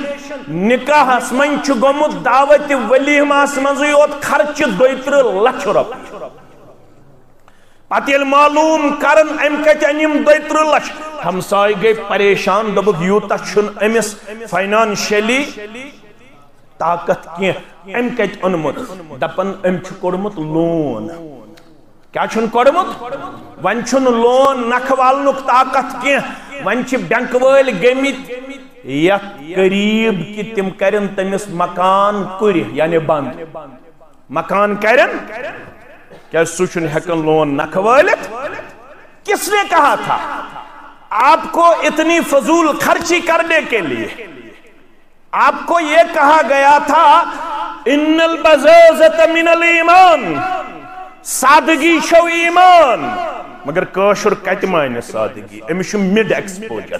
[SPEAKER 1] نکاح من گومت دعوت ولیماس مزے یوت خرچ 32 لچھ رۄپیہِ پتہ ییٚلہِ معلوم کرن ام کتہِ انیم 32 لچھ ہمسائے گئی پریشان دبک یوتا چھن امس فائنانشلی طاقت کی ام کت اونمت دپن ام چھ کوڑمت لون کیا چھن کوڑمت ون چھن لون نکھ والنک طاقت کی ون چھ بینک وٲلۍ گٔمٕتۍ یتھ قریب کہ تم کرن تمس مکان کُرِ یعنی بند مکان کرن کیا سُہ چھُنہٕ ہیکن لون نکھ وٲلِتھ کس نے کہا تھا آپ کو اتنی فضول خرچی کرنے کے لیے آپ کو یہ کہا گیا تھا ان البزازة من الایمان سادگی شو ایمان مگر کاشر کت مانہِ سادگی امس مڈ ایکسپوجر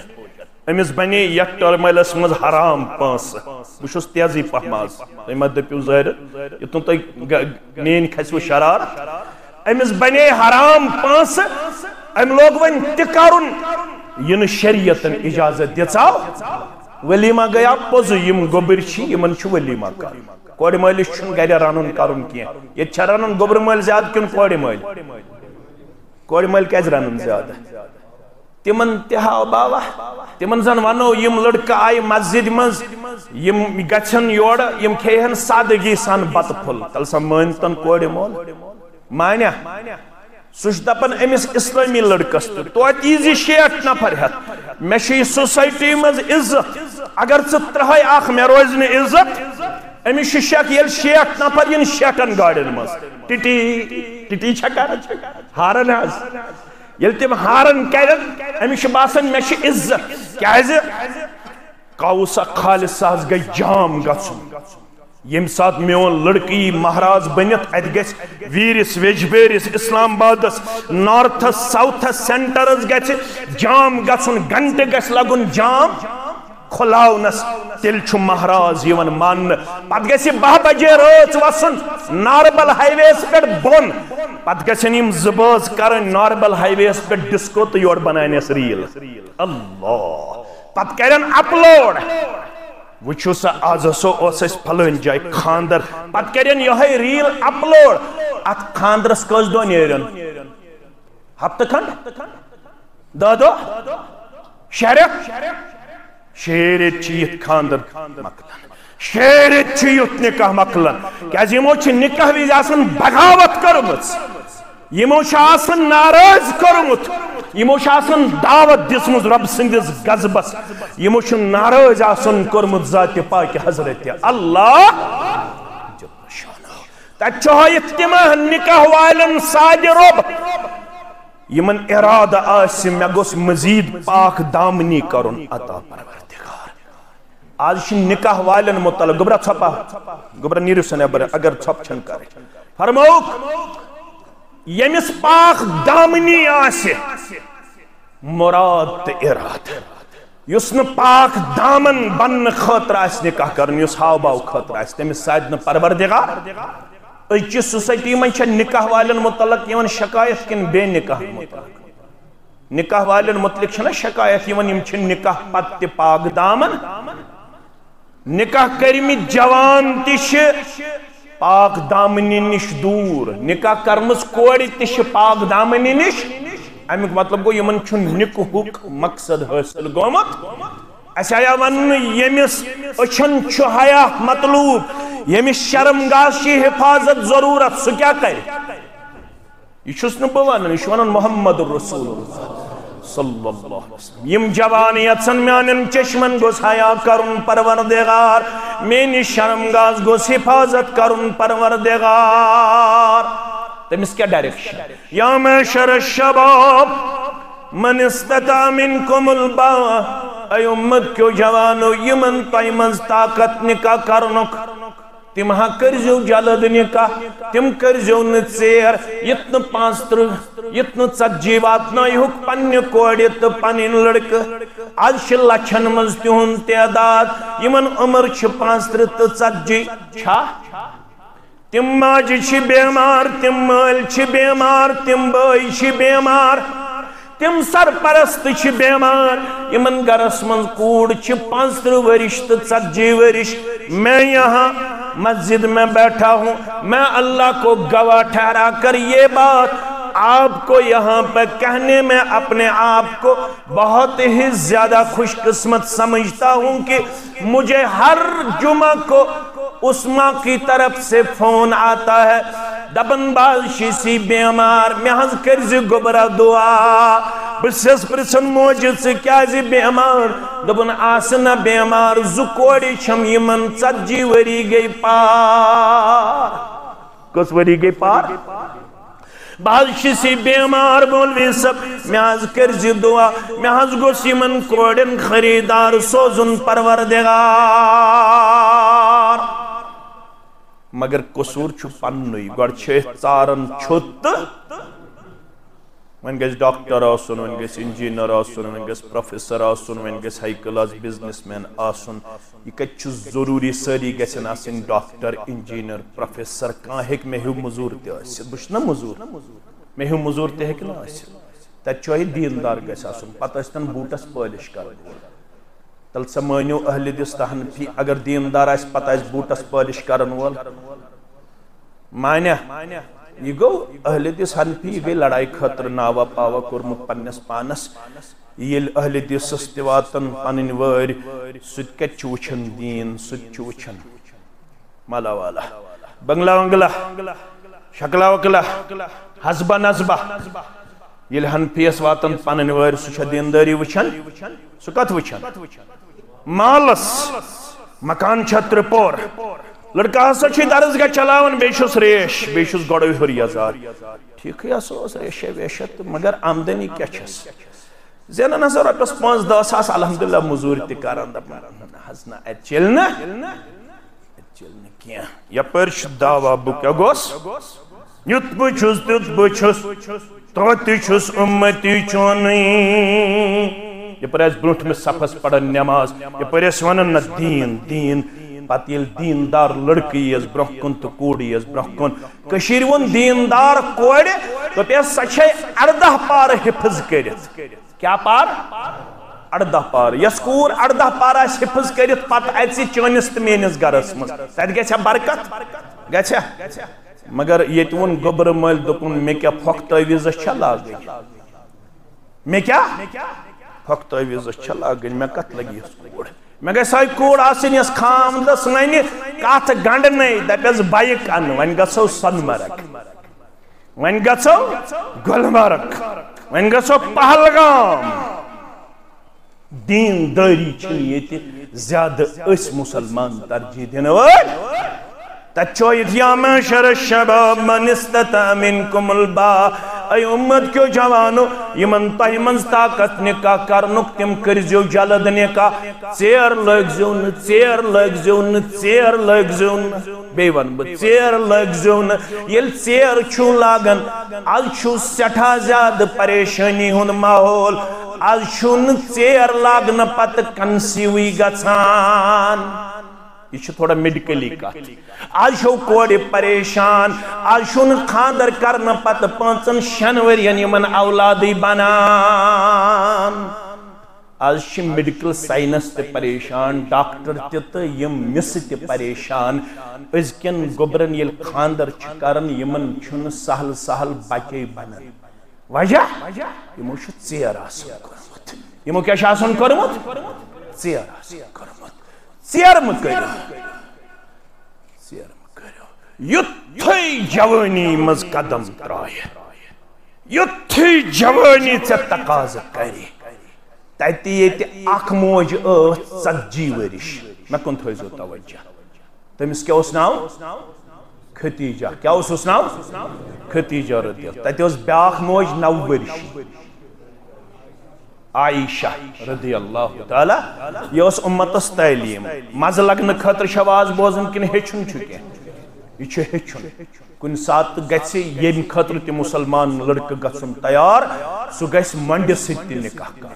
[SPEAKER 1] امس بنے یک ٹرملس مز حرام پانس بہ تیزی پہماز تھی مت دپیو ظاہر یوتن تھی نین کھسو شرار امس بنے حرام پانس ام لوگ ون تہ کرن ین شریعتن اجازت دژاو ولیمہ گیا پوز یم گوبر چھ یمن چھ ولیمہ کر کوڑ مالس چھن گھر رنن کرن کی یہ چھ رنن گوبر مال زیادہ کن کوڑ مال کوڑ مال کیاز رنن زیادہ تمن تہاو باوا تمن زن ونو یم لڑکہ آئی مسجد مز یم گچھن یور یم کھیہن سادگی سان بت پھل تل سا مانتن کوڑ مال مانیا سوچ دپن امس اسلامی لڑکس توت ایزی 60 نفر ہت مے چھ سوسائٹی مز عزت اگر ژٕ ترہے اخ مے روز نہ عزت امس شک یل 60 نفر ین 60 گاڑین مز ٹٹی چھکا ہارن حظ یل تم ہارن کرن امس باسن مے چھ عزت کیازِ کاوسا خالصاس گئی جام گژھن یم سات میون لڑکی مہراز بنت ات گژھِ ویرس ویجبیرس اسلام آبادس نارتھس ساؤتھس سینٹرس گژھِ جام گژھن گھنٹہ گژھِ لگن جام کھلاونس تیل چھ مہراز یون مان پت گژھِ 12 بجے رٲژ وسن ناربل ہائی ویس پہ بون پت گژھن یم زباز کرن ناربل ہائی ویس پہ ڈسکو تو یور بنانس ریل اللہ پت کرن اپلوڈ وچھو سا آز سو اس پھلن جائے خاندر پت کرن یہ ریل اپلوڈ ات خاندرس کس دو نیرن ہفتہ کھنڈ دو شیرت چیت خاندر مکلن شیرت چیت نکاح مکلن کیازِ یمو چھ نکاح وز آسن بغاوت کرمت یمو چھ آسن ناراض کرمت یمو چھ آسن دعوت دسمز رب سندس غضبس یمو چھ ناراض آسن کرمت ذات پاک حضرت اللہ تت چھ تم نکاح والن ساد رب یمن ارادہ آس مے گوس مزید پاک دامنی کرن عطا پروردگار آج چھ نکاح والن متعلق گبرا چھپا گبرا نیرو سنبر اگر چھپ چھن کرے فرموک یمس پاک دامنی آس مراد اراد یس ن پاک دامن بن خاطر آس نکاح کرن یس ہاو باو خاطر آس تمس ساد ن پروردگار اچ سوسائٹی من چھ نکاح والن متعلق یون شکایت کن بے نکاح متعلق نکاح والن متعلق چھنا شکایت یون یم چھ نکاح پت پاک دامن نکاح کرمی جوان تش پاک دامنی نش دور نکاح کرمس کوڑی تش پاک دامنی نش امیک مطلب گو یمن چھ نکاحک مقصد حاصل گومت اس آیا ون یمس اچھن چھ حیا مطلوب یمس شرمگاہ چھ حفاظت ضرورت سو کیا کر یہ چھس نہ بہ ونان یہ ونان محمد رسول اللہ صلی اللہ علیہ وسلم یم جوانیت سن میانن چشمن گوس حیا کرن پروردگار مینی شرمگاز گوس حفاظت کرن پروردگار تمس کیا ڈائریکشن یا معشر الشباب من استطاع منکم الباء اے امت کیو جوانو یمن تۄہہِ منٛز طاقت نکاح کرنُک تم ہاں کرزو جلد نکاح تم کرزو نیر یتن 35 یتن 40 واتنائیوک پنہ کوڑی تو پنن لڑک آج لچھن مز تہن تعداد یمن عمر 35 تو 40 چھا تم ماج بیمار تم مال بیمار تم بائی بیمار تم سرپرست بیمار یمن گرس من کوڑ 35 ورش تو 40 ورش میں یہاں مسجد میں بیٹھا ہوں میں اللہ کو گواہ ٹھہرا کر یہ بات آپ کو یہاں پہ کہنے میں اپنے آپ کو بہت ہی زیادہ خوش قسمت سمجھتا ہوں کہ مجھے ہر جمعہ کو اس ماں کی طرف سے فون آتا ہے دبن بادشی سی بیمار محض کرزی گبرہ دعا بسیس پرسن موجود سے کیا زی بیمار دبن آسنا بیمار زکوڑی چھم یمن 40 وری گئی پار کس وری گئی پار بادشی سی بیمار بولوی سب محض کرزی دعا محض گوس یمن کوڑن خریدار سوزن پروردگار مگر قصور چھو پنوی گوڑ چھے چارن چھت ون گیس ڈاکٹر آسن ون گیس انجینر آسن ون گیس پروفیسر آسن ون گیس ہائی کلاس بزنس مین آسن یہ کچھ ضروری ساری گیسن آسن ڈاکٹر انجینر پروفیسر کان ہیک میں ہیو مزور تے آسن بش نا مزور میں ہیو مزور تے ہیک نا آسن تا چوہی دیندار گیس آسن پتہ استن بوٹس پالش کر تل سمانیو اہل دستہن پی اگر دیندار آس پتہ اس بوٹس پالش کرن وول مانیا یہ گو اہل دیس حنفی گئی لڑائی خطر ناوا پاوا کرمت پنس پانس یہ اہل دیس سستواتن پنن وار سد کچ وچھن دین سد وچھن مالا والا بنگلا ونگلا شکلا وکلا حسبہ نصبہ یہ حنفیس واتن پنن وار سچ دینداری وچھن سکت وچھن مالس مکان چھتر پور لڑکا ہسا چھ درس گاہ چلاون بیشس ریش بیشس گوڑوی ہری ازار ٹھیک ہے سوس ریش ویشت مگر آمدنی کیا چھس زینن ہسا رپس 5-10 ساس الحمدللہ مزور تکاران دب حسنا اچلنا کیا یا پرش دعوی بکیا گوس یت بچھس تت بچھس توتی چھس امتی چونی یہ پر ایس برونٹ میں صفحس پڑھن نماز یہ پر ایس ونن دین دین پاتیل دیندار لڑکی از برکن تو کوڑی از برکن کشیر ون دیندار کوڑی تو پیس سچے 18 پار حفظ کرت کیا پار 18 پار یس کور 18 پار اس حفظ کرت پت ایسی چونس تمینس گرس مز تیت گیچا برکت گیچا مگر یہ تون گبر مل دکن میں کیا پھوکتا ویز چلا گئی میں کیا پھوکتا ویز چلا گئی میں کت لگی اس کوڑ میں گئی سائی کوڑ آسن یس خام دس نینی کات گنڈ نہیں دپیز بائک ان ون گسو سن مرک ون گسو گلمرک ون گسو پہلگام دین داری چھنی یہ زیادہ اس مسلمان ترجیح دینے وای تچویت یا معشر الشباب من استطاع منکم الباء اے امت کیو جوانو یمن تۄہہِ منٛز طاقت نکاح کرنُک تم کٔرزیو جلد نکاح ژیر لٲگزیو نہٕ ژیر لٲگزیو نہٕ ژیر لٲگزیو نہٕ بیٚیہِ وَنہٕ بہٕ ژیر لٲگزیو نہٕ ییٚلہِ ژیر چھُو لاگان آز چھُ سٮ۪ٹھاہ زیادٕ پریشٲنی ہُنٛد ماحول آز چھُ نہٕ ژیر لاگنہٕ پتہٕ کنسیوٕے گژھان یہ چھو تھوڑا میڈیکلی کا آج چھو کوڑی پریشان آج چھو خاندر کرنا پت 5-6 ورین یمن اولادی بنان آج چھ میڈیکل سائنس تے پریشان ڈاکٹر تے یم مس تے پریشان ازکن گبرن یل خاندر چھ کرن یمن چھن سہل سہل بچے بنن وجہ یمو چھ ژیر آسان کرمت یمو کیا آسان کرمت ژیر آسان کرمت ژیر مت کرو یتھے جوانی مز قدم ترائے یُتھُے جوانی ژےٚ تقاضہٕ کَرِ تَتہِ ییٚتہِ اکھ موج ٲس 40 ؤرِش مےٚ کُن تھٲیزیو توجہ تٔمِس کیٛاہ اوس ناو ختیجہ کیٛاہ اوسُس ناو ختیجہ رضی اللہ تَتہِ ٲس بیٛاکھ موج 9 ؤرِش عائشہ رضی اللہ تعالیٰ یہ ٲس اُمتس تعلیٖم مزٕ لگنہٕ خٲطرٕ چھا واز بوزُن کِنہٕ ہیٚچھُن چھُ کینٛہہ یہِ چھُ ہیٚچھُن کُنہِ ساتہٕ گژھِ ییٚمہِ خٲطرٕ تہِ مُسلمان لڑکہٕ گژھُن تیار سُہ گژھِ مۄنڈِ سۭتۍ تہِ نکاح کرُن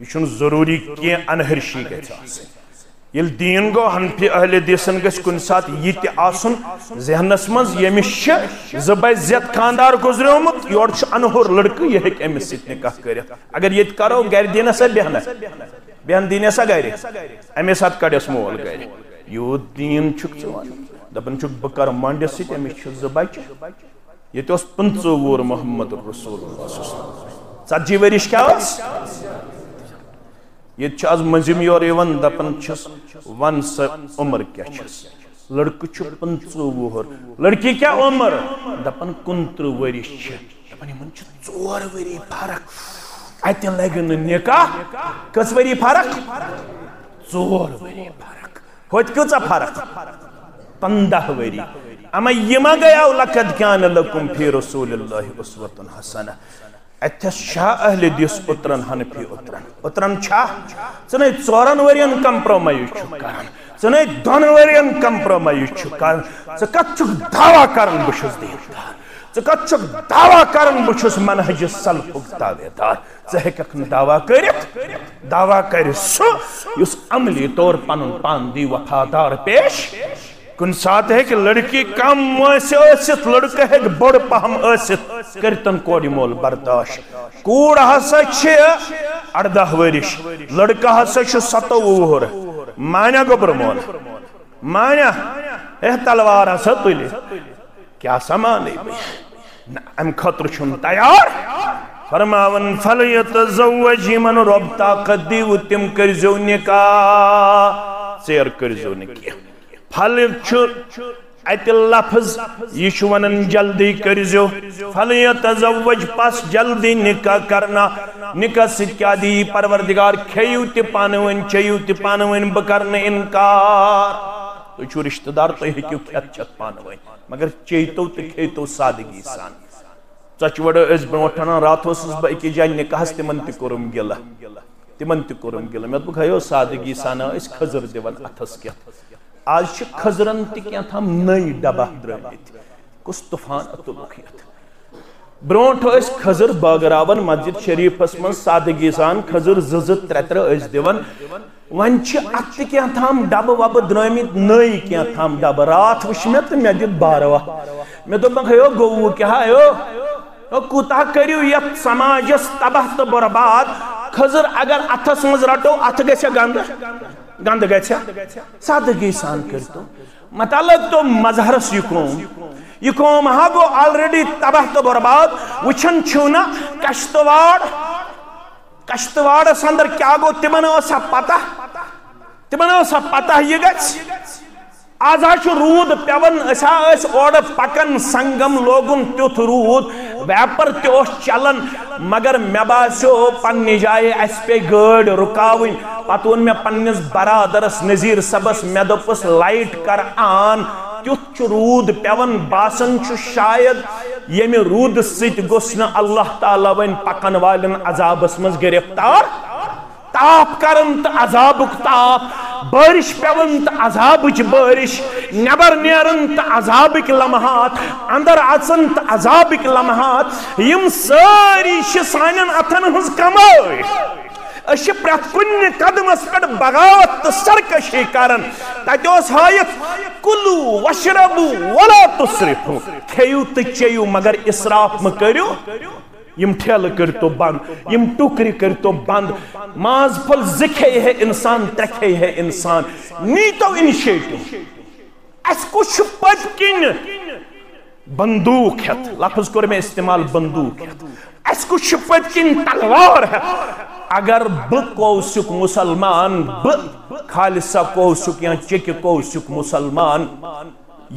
[SPEAKER 1] یہ چھُنہٕ ضروٗری کینٛہہ انہرشی گژھِ آسٕنۍ ییٚلہِ دیٖن گوٚو حنفی اہل حدیثن گژھِ کُنہِ ساتہٕ یہِ تہِ آسُن ذہنس منٛز ییٚمِس چھِ 2 بَجہِ خانٛدار گُزریومُت یورٕ چھُ انہور لڑکہٕ یہِ ہیٚکہِ أمِس سۭتۍ نکاح کٔرِتھ اگر ییٚتہِ کرو گرِ دِیٖنہ سا بیٚہنہٕ دِیٖنہ سا گرِ اَمے ساتہٕ کڑٮ۪س مول گرِ یوٗت دیٖن چھُکھ ژٕ وَنان دپان چھُکھ بہٕ کرٕ مۄنڈِ سۭتۍ أمِس چھِ 2 بچہِ ییٚتہِ اوس 25 وُہُر محمد رسول اللہ 40 ؤرِش کیٛاہ اوس یہ آز مزم یور یوان دپان چھس ون سا عمر کیا چھس لڑکہ چھ 25 وُہر لڑکی کیا عمر دپان 29 ؤرِش چھ دپان یمن چھ 4 ؤری فرق اتہ لگہ نہٕ نکاح کٔژ ؤری فرق 4 ؤری فرق ہوتہِ کۭژاہ فرق 15 ؤری اما یہ ما گیا لقد کان لکم فی رسول اللہ اسوۃ حسنہ اتھس شاہ اہل حدیث اترن حنفی اترن چھا ژٕ 4 ؤرین کمپرومائز چھُکھ کران ژٕ 2 ؤرین کمپرومائز چھُکھ کران ژٕ کتھ چھُکھ دعویٰ کران بہٕ چھُس دیندار ژٕ کتھ چھُکھ دعویٰ کران بہٕ چھُس منہج سلفُک تابعدار ژٕ ہیٚککھ نہٕ دعویٰ کٔرِتھ دعویٰ کرِ سُہ یُس عملی طور پنُن پان دی وفادار پیش کُنہِ ساتہٕ ہیٚکہِ لڑکی کم وٲنٛسہِ ٲسِتھ لڑکہٕ ہیٚکہِ بوٚڑ پہم ٲسِتھ کٔرتن کورِ مول برداشت کوٗر ہسا چھِ 18 ؤرِش لڑکہٕ ہسا چھُ 27 وُہُر مانیا گوٚبُر مول مانیا تلوار ہسا تُلہِ کیٛاہ سا مانے بہٕ نہ امہِ خٲطرٕ چھُنہٕ تیار فرماون فلیتزوج یمن رۄب طاقت دیٖوٕ تِم کٔرۍزیو نکاح ژیر کٔرۍزیو نہٕ کینٛہہ پھل چھُ اتہِ لفظ یہ چھُ ونان جلدی کٔرۍزیو فلیتزوج پس جلدی نکاح کرنا نکاح سۭتۍ کیٛاہ دی پروردگار کھیٚیِو تہِ پانہٕ ؤنۍ چیٚیِو تہِ پانہٕ ؤنۍ بہٕ کرٕ نہٕ انکار تُہۍ چھُو رشتہٕ دار تُہۍ ہیٚکِو کھٮ۪تھ چٮ۪تھ پانہٕ ؤنۍ مگر چیٚیتو تہٕ کھیٚیتو سادگی سان ژۄچہِ وڑٕ ٲسۍ برٛونٛٹھ انان راتھ اوسُس بہٕ أکِس جایہِ نکاحس تِمن تہِ کوٚرُم گِلہٕ مےٚ دوٚپُکھ ہیو سادگی سان ٲسۍ کھٔزٕر دِوان اتھس کٮ۪تھ آز چھِ کھٔزرن تہِ کینٛہہ نٔے ڈبہ درٛٲمٕتۍ کُس طوفان تُلُکھ یتھ برٛونٛٹھ ٲسۍ کھٔزٕر بٲگراوان مسجد شریٖفس منٛز سادگی سان کھٔزٕر 2-2 3-3 ٲسۍ دِوان وۄنۍ چھِ اتھ تہِ کینٛہہ ڈبہٕ وبہٕ درٛٲمٕتۍ نٔے کینٛہہ ڈبہٕ راتھ وٕچھ مےٚ تہٕ مےٚ دیُت باروا مےٚ دوٚپمکھ ہیو گوٚوُ کیٛاہ کوٗتاہ کٔرِو یتھ سماجس تباہ تہٕ برباد کھٔزٕر اگر اتھس منٛز رٹو اتھٕ گژھِ گنٛدٕ گژھِ سادگی سان کٔرتو متا لگتو مظہرس یہ قوم ہا گو آلریڈی تباہ تو برباد وچھن چھو نا کشتواڑس اندر کیا گو تمن ٲسا پتہ یہ گژھِ آز چھُ روٗد پیوان أسۍ اورٕ پکان سنگم لوگُن تیُتھ روٗد ویپر تہِ اوس چلان مگر مےٚ باسیو پننہِ جایہِ اَسہِ پیٚیہِ گٲڑۍ رُکاوٕنۍ پتہٕ ووٚن مےٚ پننِس برادرس نذیٖر صٲبس مےٚ دوٚپُس لایٹ کر آن تیُتھ چھُ روٗد پیوان باسان چھُ شاید ییٚمہِ روٗدٕ سۭتۍ گوٚژھ نہٕ اللہ تعالیٰ وۄنۍ پکن والٮ۪ن عذابس منٛز گرفتار تاپ کرن تہٕ عذابُک تاپ بارش پیوان تہٕ عذابٕچ بارش نٮ۪بر نیرن تہٕ عذابٕکۍ لمحات اندر اژن تہٕ عذابٕکۍ لمحات یِم سٲری چھِ سانٮ۪ن اتھن ہٕنٛز کمٲے أسۍ چھِ پرٛٮ۪تھ کُنہِ قدمس پٮ۪ٹھ بغاوت تہٕ سرکشی کران تتہِ اوس ہٲیِتھ کُلوٗ وشربوٗ ولا تُسرفوٗ کھیٚیِو تہٕ چیٚیِو مگر اِسراف مہٕ کٔرِو یم ٹھیلہٕ کٔرتو بند یم ٹُکرِ کٔرتو بند ماز پھوٚل 2 کھیٚیہِ ہے انسان 3 کھیٚیہِ ہے انسان نیٖتو اِنشیٹِو اَسہِ کُس چھُ پٔتۍ کِنۍ بندوٗق ہٮ۪تھ لفظ کوٚر مےٚ استعمال بندوٗق ہٮ۪تھ اَسہِ کُس چھُ پٔتۍ کِنۍ تلوار ہٮ۪تھ اگر بہٕ کوسُک مُسلمان بہٕ خالصہ کوسُک یا چیٚکہِ کوسُک مُسلمان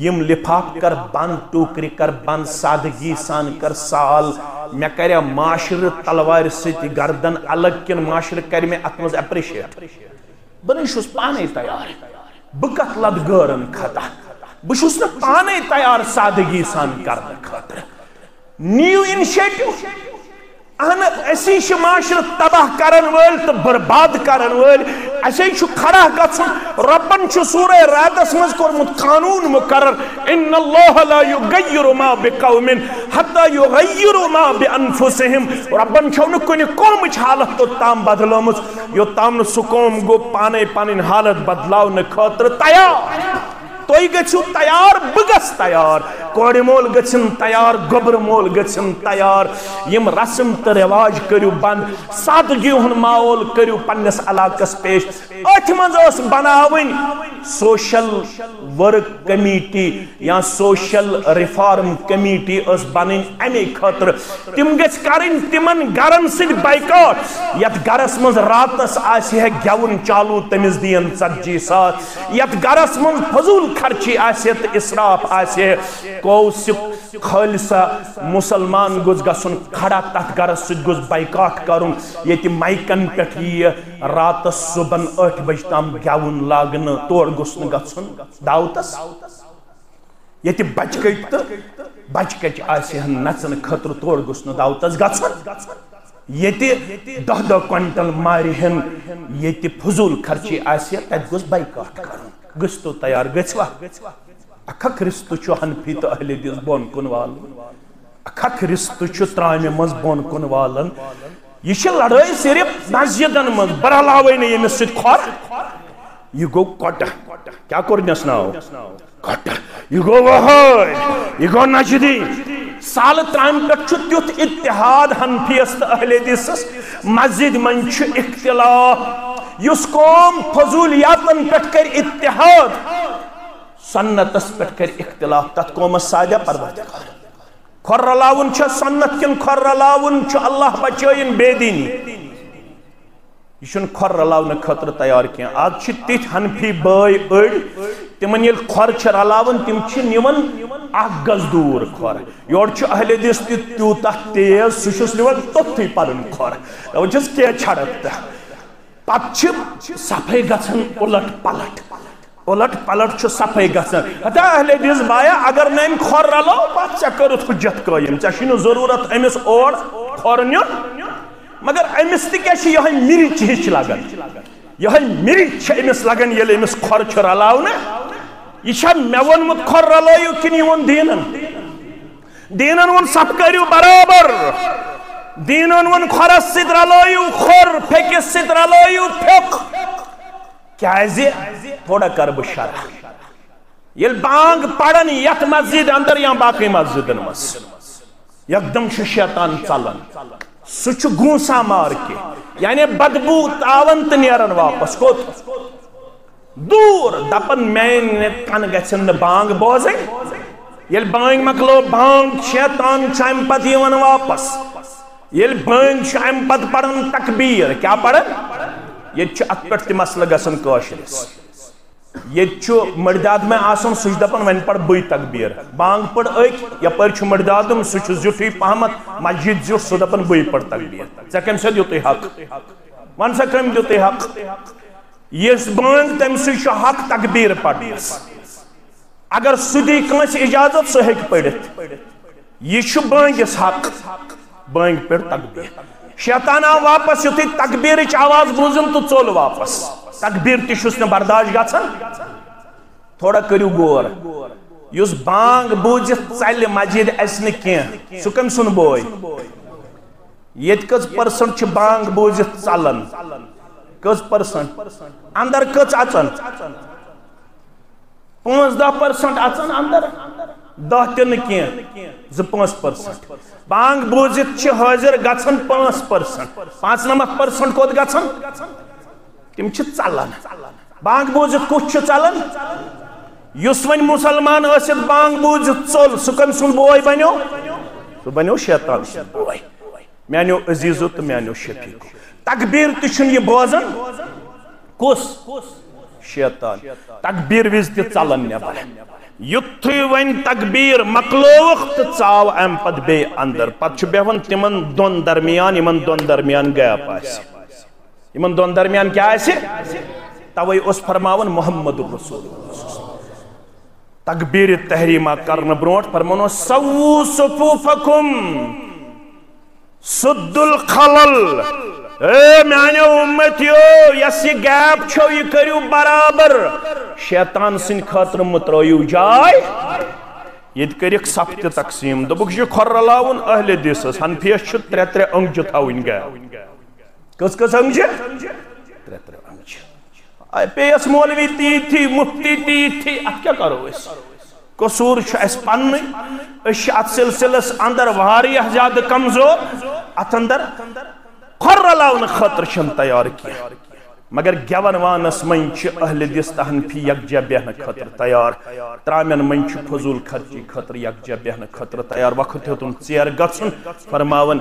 [SPEAKER 1] یم لفاف کر بند ٹوکرِ کر بند سادگی سان کر سال میں کریا معاشر تلوار ستی گردن الگ کن معاشر کر میں اتمز اپریشیٹ بنشوس پانے تیار بکت لد گرن کھتا بشوس نا پانے تیار سادگی سان کرنے خاطر نیو انیشیٹو اہن ایسی چھ معاشر تباہ کرن ول تو برباد کرن ول ایسی چھ کھڑا گژھن ربن چھ سورہ رعدس مز کورمت قانون مقرر ان اللہ لا یغیر ما بقوم حتی یغیروا ما بانفسہم ربن چھو نہ کُنہِ قومٕچ حالت توٚتام بدلٲمٕژ یوٚتام نہٕ سُہ قوم گوٚو پانے پنٕنۍ حالت بدلاونہٕ خٲطرٕ تیار توئی گژھو تیار بگس تیار کوڑی مول گژھن تیار گبر مول گژھن تیار یم رسم تو رواج کریو بند سادگی ہن ماحول کریو پنس علاقس پیش اتھ منز اس بناوین سوشل ورک کمیٹی یا سوشل ریفارم کمیٹی اس بنین امی خاطر تم گژھ کرن تمن گرن سۭتۍ بائیکاٹ یت گرس منز راتس آسہِ ہے گیون چالو تمس دین 40,000 یت گرس منز فضول خرچی آسے تو اسراف آسے کوسک خالصہ مسلمان گوز گسن کھڑا تحت گرس سید گوز بائیکاٹ کرن یہ مائکن پیٹھ یہ رات صبح 8 بج تام گیون لاگن توڑ گسن گسن دعوتس یہ بچکٹ تو بچکچ آسے ہن نچن خطر توڑ گسن دعوتس گسن یہ 10 کوئنٹل ماری ہن یہ فضول خرچی آسے تت گوز بائیکاٹ کرن گستو تیار گچوا اکھا کرستو چھو حنفی تو اہل حدیث بون کن والن اکھا کرستو چھو ترامے مز بون کن والن یہ چھ لڑائی صرف مسجدن مز برحلاوے نے یہ مسجد کھور یہ گو کٹا کیا کرنیس ناو کٹا یہ گو وہائی یہ گو نجدی سال ترام پر چھو تیوت اتحاد حنفی است اہل حدیث مسجد من چھو اختلاف یس قوم فضولیاتن پٹ کر اتحاد سنتس پٹ کر اختلاف تت قومس سادہ پروردگار کھر رلاون چھ سنت کن کھر رلاون چھ اللہ بچائن بے دینی یہ چھن کھر رلاون خطر تیار کیا آج چھ تیت حنفی بائی اڑ تمن یل کھر چھ رلاون تم چھ نیون اخ گز دور کھر یور چھ اہل حدیث تیوتا تیز سوچس نیون توتی پرن کھر وہ چھس کیا چھڑت پت چھ صفائی گژھن الٹ پلٹ چھ صفائی گژھن ہتا اہل حدیث بایا اگر نیم کھور رلو پت چھ کرت حجت قائم چھ چھنہ ضرورت امس اور کھور نیون مگر امس تہ کیا چھ یہ مرچ ہچ لگن یہ مرچ چھ امس لگن یل امس کھور چھ رلاونہ یہ چھ مے وونمت کھور رلایو کن یہ وون دینن وون سب کریو برابر دینن ون کھورس سید رلایو کھور پھیکس سید رلایو پھیک کیازِ تھوڑا کر بہ شرح یل بانگ پڑن یت مسجد اندر یا باقی مسجدن مس یکدم چھ شیطان ژلن سہ چھ گونسا مار کے یعنی بدبو تاون تہ نیرن واپس کوت دور دپن مین کن گژھن نہ بانگ بوزن یل بانگ مکلو بانگ شیطان چھ ام پتہ یوان واپس یل بانگ چھ ام پتہ پڑن تکبیر کیا پڑن یہ چھ ات پٹ تہ مسئلہ گژھن کاشرس یہ چھ مرداد میں آسن سہ دپن ون پڑ بے تکبیر بانگ پڑ اک یپر چھ مردادم سہ چھ زیٹھی پہمت مسجد زیٹ سہ دپن بے پڑ تکبیر ژے کم سے دیوتے حق ون سا کم دیوتے حق یس بانگ تم سے چھ حق تکبیر پڑنس اگر سہ دی کانس اجازت سہ ہیک پڑھت یہ چھ بانگس حق بانگ پڑ تکبیر شیطان آو واپس یتھی تکبیر چ آواز بوزن تو ژول واپس تکبیر تہ چھس نہ برداشت گژھان تھوڑا کریو غور یس بانگ بوزت ژلہِ مسجد اس نہ کینٛہہ سہ کم سن بوے یت کز پرسنٹ چھ بانگ بوزت ژلان کز پرسنٹ اندر کز اچن 5-10% اچن اندر 10 تہ نہ کینٛہہ 2-5% بانگ بوزت چھ حاضر گژھن 5% 95% کوت گژھن تم چھ ژلان بانگ بوزت کس چھ ژلان یس ون مسلمان ٲسِتھ بانگ بوزت ژول سہ کم سن بوے بنیو سہ بنیو شیطان سن بوے میانیو عزیزو تو میانیو شفیقو تکبیر تہ چھن یہ بوزن کس شیطان تکبیر وز تہ ژلان نبر یُتھُے وۄنۍ تکبیر مکلووُکھ تہٕ ژاو اَمہِ پتہٕ بیٚیہِ اندر پتہٕ چھُ بیہوان تِمن دۄن درمیان یِمن دۄن درمیان گیپ آسہِ یِمن دۄن درمیان کیٛاہ آسہِ توے اوس فرماوان محمد رسول تکبیر تحریمہ کرنہٕ برونٛٹھ فرماوان اوس سوُّ صفوٗفکُم سُدُّ الخلل اے میانیو امتیو یس یہ گیپ چھو یہ کریو برابر شیطان سن خاطر مترائیو جائے یہ کرک صف تہ تقسیم دوبک یہ کھر لاؤن اہل دیسس حنفیس چھ ترے انگجہ تھاؤن گیپ کس کس انگجہ ترے انگجہ پیس مولوی تی تھی مفتی تی تھی ات کیا کرو اس قصور اس پن اس ات سلسلس اندر واریہ زیادہ کمزور ات اندر کھر لاؤن خاطر چھن تیار کیا مگر گیون وانس من اہل دست حنفی یکجہ بیہن خاطر تیار ترامین من فضول خرچی خاطر یکجہ بیہن خاطر تیار وقت ہتن ژیر گژھن فرماون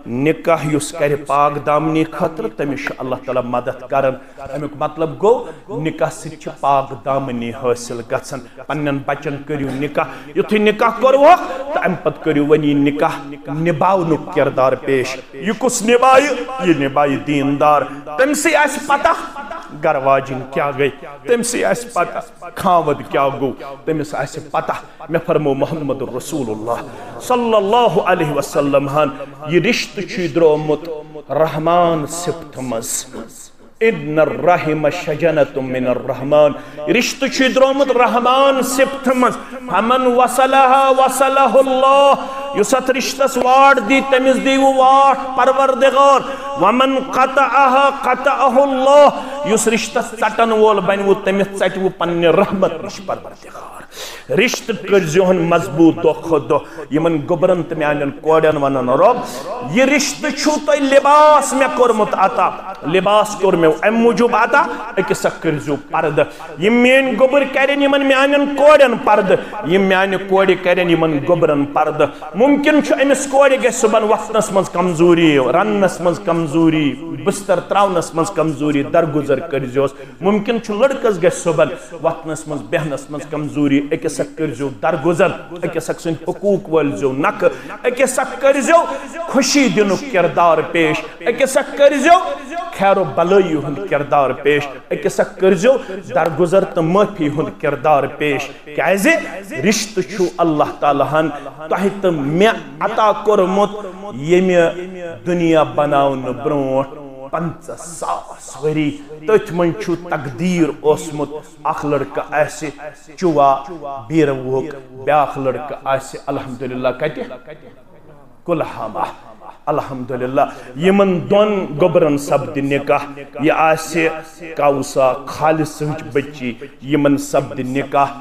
[SPEAKER 1] نکاح یس کر پاک دامنی خاطر تمس اللہ تعالی مدد کرن امیک مطلب گو نکاح سۭتۍ چھِ پاک دامنی حاصل گژھن پنن بچن کریو نکاح یتھُے نکاح کوٚروکھ تہٕ امہِ پتہٕ کریو وۄنۍ یہِ نکاح نباونُک کردار پیش یہ کس نبایہِ یہ نبایہِ دیندار تٔمسٕے آسہِ پتہ گر واجن کیا گئی تمسی آس پتہ خاوند کیا گو تمس آس پتہ میں فرمو محمد رسول اللہ صلی اللہ علیہ وسلم ہن یہ رشت چھ درومت رحمان صفت مز ان الرحم شجنت من الرحمن رشت چھ درومت رحمان صفت مز فمن وصلها وصله اللہ یسات رشتس واٹ دی تمس دیو واٹ پروردگار ومن قطعها قطعه اللہ یس رشتس ژٹن وول بنو تمس ژٹو پنہ رحمت نش پروردگار رشت کرزہن مضبوط دہ کھت دہ یمن گوبرن تو میان کوڑین ونن رب یہ رشت چھو تو لباس میں کورمت عطا لباس کور میں ام موجوب عطا اکس کرزو پرد یم مین گوبر کرن یمن میان کوڑین پرد یم میان کوڑی کرن یمن گوبرن پرد ممکن چھ امس کوڑی گژھِ صبحن وقتنس منز کمزوری رننس منز کمزوری بستر تراونس منز کمزوری درگزر کرزوس ممکن چھ لڑکس گژھِ صبحن وقتنس منز بیہنس منز کمزوری اکس کرزو درگزر اکس سن حقوق ولزو نک اکس کرزو خوشی دنک کردار پیش اکس کرزو خیر و بلائی ہند کردار پیش اکس کرزو درگزر تو معافی ہند کردار پیش کیازِ رشت چھو اللہ تعالی ہن تہ تو میں عطا کورمت یم دنیا بناون برونٹ 50,000 وری تتھ من چھو تقدیر اوسمت اخ لڑکہ آسہ چوا بیروک بیاخ لڑکہ آسہ الحمدللہ کتہ کلہامہ الحمدللہ یمن دون گوبرن سپد نکاح یہ آسہ کاوسا خالص سنچ بچی یمن سپد نکاح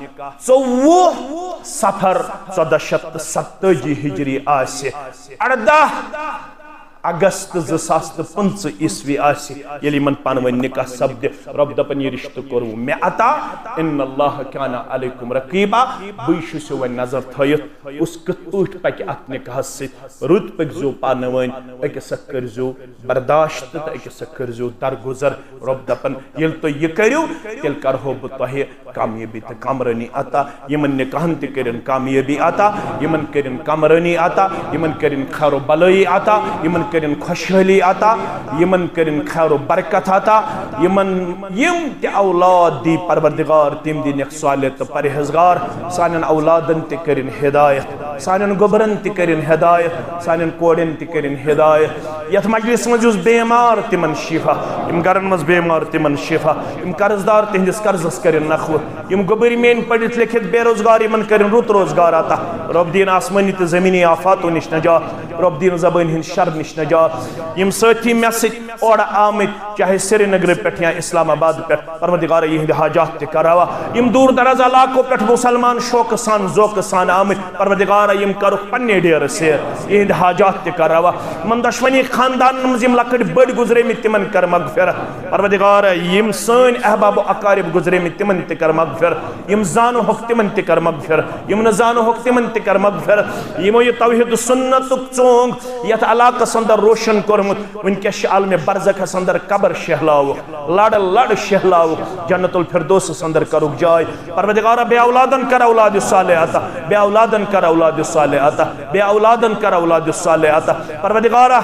[SPEAKER 1] 24 صفر 1470 ہجری آسہ 18 اگست 2005 عیسوی آسی یلی من پانوین نکاح سپد رب دپن یہ رشتہ کرو میں عطا ان اللہ کان علیکم رقیبا بیشو سے وہ نظر تھایت اس کت پوٹ پاک ات نکاح ست رود پک زو پانوین ایک سکر زو برداشت تا ایک سکر زو درگزر رب دپن یل تو یہ کریو تل کرہو بتوہی کامیابی تا کامرانی عطا یمن نکاحن تی کرن کامیابی عطا یمن کرن کامرانی عطا یمن کرن خیر و بلائی عطا یمن کرن خوشحالی عطا یمن کرن خیر و برکت عطا یمن یم تی اولاد دی پروردگار تیم دی نیک صالح تو پرہزگار سانن اولادن تی کرن ہدایت سانن گبرن تی کرن ہدایت سانن کوڑن تی کرن ہدایت یت مجلس مجوز بیمار تیمن شفا یم گرن مز بیمار تیمن شفا یم قرضدار تہندس قرضس کرن نخو یم گبری مین پڑھت لکھت بے روزگار یمن کرن روت روزگار عطا رب دین آسمانی تی زمینی آفاتو نش نجات رب دین زبان ہن شر نش نجات یم ساتھی میں سے اور آمد چاہے سری نگر پیٹھ یا اسلام آباد پیٹھ پروردگار یہ حاجات تے کراوا یم دور دراز علاقوں پیٹھ مسلمان شوق سان ذوق سان آمد پروردگار یم کرو پنے ڈیر سے یہ حاجات تے کراوا من دشمنی خاندان مز یم لکڑ بڑ گزرے می تمن کر مغفرت پروردگار یم سن احباب و اقارب گزرے می تمن تے کر مغفرت یم زانو حق تمن تے کر مغفرت یم نزانو حق تمن تے کر مغفرت یم یہ توحید سنت چونگ یت علاقہ سند اندر روشن کورمت ونکس عالم برزخس اندر قبر شہلاو لڑ لڑ شہلاو جنت الفردوس اندر کرک جائے پروردگارہ بے اولادن کر اولاد صالح عطا بے اولادن کر اولاد صالح عطا بے اولادن کر اولاد صالح عطا پروردگارہ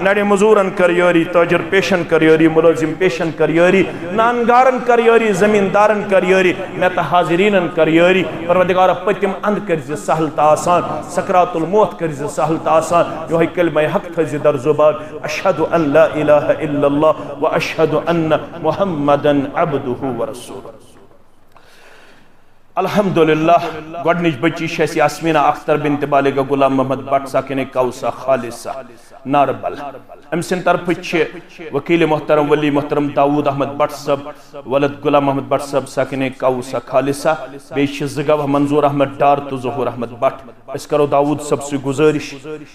[SPEAKER 1] نڑی مزورن کر یوری تاجر پیشن کر یوری ملازم پیشن کر یوری نانگارن کر یوری زمیندارن کر یوری میت حاضرینن کر یوری پروردگارہ پتم اند کر سہل تا آسان سکرات الموت کر سہل تا آسان یوہی کلمہ حق تھز در زبان اشہد ان لا الہ الا اللہ و اشہد ان محمدن عبدہ و رسولہ الحمدللہ گوڑنیچ بچی شیس یاسمینہ اختر بنت بالغہ غلام محمد بٹ ساکن کوثر خالصہ ناربل ام سن طرف چھے وکیل محترم ولی محترم داود احمد بٹ صاحب ولد غلام محمد بٹ صاحب ساکن کوثر خالصہ بیش زگو منظور احمد ڈار تو ظہور احمد بٹ اس کرو داود صاحب سے گزارش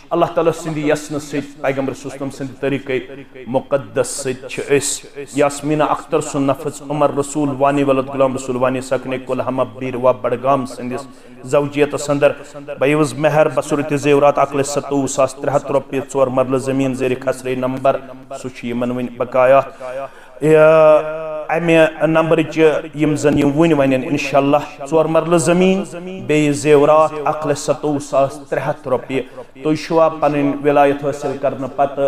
[SPEAKER 1] اللہ تعالیٰ سندی یسن سید پیغمبر صلی اللہ علیہ وسلم سندی طریقے مقدس سید چھ اس یاسمینہ اختر سن نفذ عمر رسول وانی ولد غلام رسول وانی ساکن کلہم بیر و بڑگام سندس زوجیت سندر بیوز مہر بصورت زیورات اقل 27,300 روپیہ 4 مرل زمین زیر خسرے نمبر سوچی منوین بقایات امی نمبر یم زن یم ون ونین انشاءاللہ 4 مرل زمین بی زیورات اقل 27,300 روپیہ تو شوا پنن ولایت حاصل کرنا پت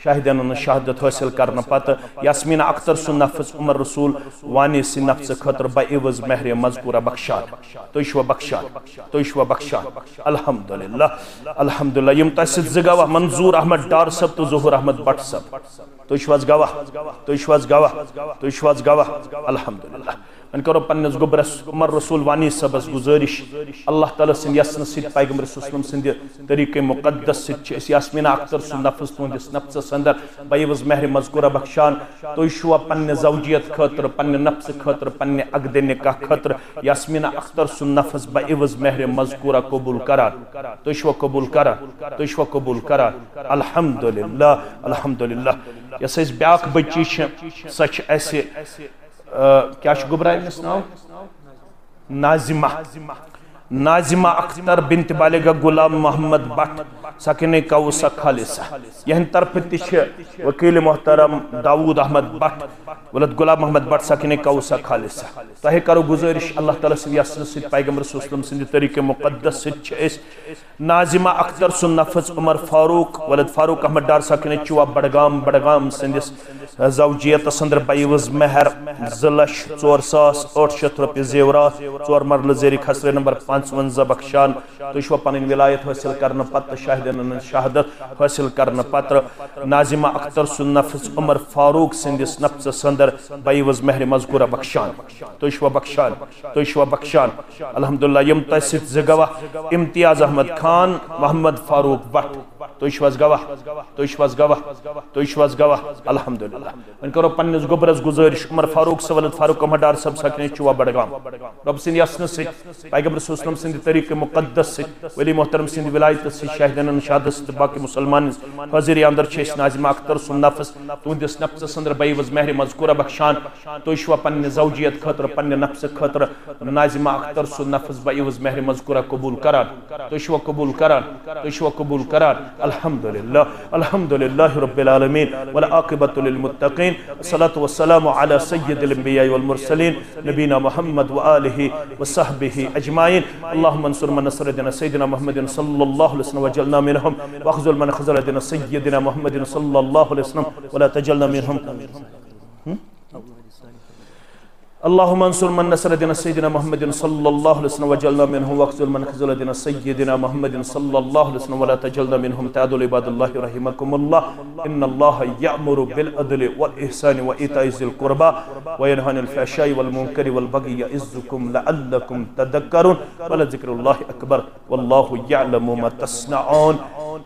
[SPEAKER 1] شاہدین شہادت حاصل کرنا پت یاسمینہ اختر سن نفذ عمر رسول وانی سن نفذ خطر بعوض مہر مذکورہ بخشان تو شوا بخشان تو شوا بخشان الحمدللہ الحمدللہ یم تحصیل زگاوہ منظور احمد ڈار صاحب تو ظہور احمد بٹ صاحب تو شواز گواہ تو شواز گواہ تو شواز گواہ الحمدللہ ان کرو پنس گبرس عمر رسول وانی صاحبس گزارش اللہ تعالیٰ سن یسن سید پیغمبر صلی اللہ علیہ وسلم سند طریق مقدس سید اس یاسمینہ اختر سن نفس تہندس نفس اندر بعوض مہر مذکورہ بخشان تو شوا پنہ زوجیت خاطر پنہ نفس خاطر پنہ عقد نکاح خاطر یاسمینہ اختر سن نفس بعوض مہر مذکورہ قبول کران تو شوا قبول کران تو شوا قبول کران الحمدللہ الحمدللہ یس اس بیاک بچی سچ ایسے کیا گبرائے اس ناو ناظمہ ناظمہ اختر بنت بالغہ غلام محمد بٹ ساکن کوثر خالصہ یہن طرف تش وکیل محترم داود احمد بٹ ولد غلام محمد بٹ ساکن کوثر خالصہ تہ کرو گزارش اللہ تعالیٰ سن یسن سید پیغمبر صلی اللہ علیہ وسلم سند طریق مقدس سید چھ ناظمہ اختر سن نفذ عمر فاروق ولد فاروق احمد ڈار ساکن چوا بڑگام سندس زوجیت سندر بعوض مہر 2,04,800 روپیہ زیورات 4 مرل زیر خسرے نمبر 55 بخشان تو شوا پنن ولایت حاصل کرنا پتر شاہدین شہادت حاصل کرنا پتر ناظمہ اختر سن نفذ عمر فاروق سندس نفس سندر بعوض مہر مذکورہ بخشان تو شوا بخشان تو شوا بخشان الحمدللہ M tehsil زگواہ Imtiaz Ahmad Khan Muhammad Farooq but تو شواز گواہ تو شواز گواہ تو شواز گواہ الحمدللہ ان کرو پنس گبرس گزارش عمر فاروق سولد فاروق احمد ڈار صاحب ساکن چوا بڑگام رب سند یسن سید پیغمبر صلی اللہ علیہ وسلم سند طریق مقدس سید ولی محترم سند ولایت سید شاہدین شہادت سید باقی مسلمان حاضر اندر چھ ناظمہ اختر سن نفس تہندس نفس اندر بعوض مہر مذکورہ بخشان تو شوا پنہ زوجیت خاطر پنہ نفس خاطر ناظمہ اختر سن نفس بعوض مہر مذکورہ قبول کران تو شوا قبول کران تو شوا قبول کران الحمدللہ الحمدللہ رب العالمین والعاقبۃ للمتقین الصلاة والسلام علی سید الانبیاء والمرسلین نبینا محمد وآلہ وصحبہ اجمعین اللہم انصر من نصر دین سیدنا محمد صلی اللہ علیہ وسلم وجعلنا منہم واخذل من خذل دین سیدنا محمد صلی اللہ علیہ وسلم ولا تجعلنا منہم اللهم انصر من نصر دين سيدنا محمد صلى الله عليه وسلم وجعلنا منهم واخذل من خذل دين سيدنا محمد صلى الله عليه وسلم ولا تجعلنا منهم تعالوا عباد الله رحمكم الله ان الله يأمر بالعدل والإحسان وإيتاء ذي القربى وينهى عن الفحشاء والمنكر والبغي يعظكم لعلكم تذكرون ولذكر الله أكبر والله يعلم ما تصنعون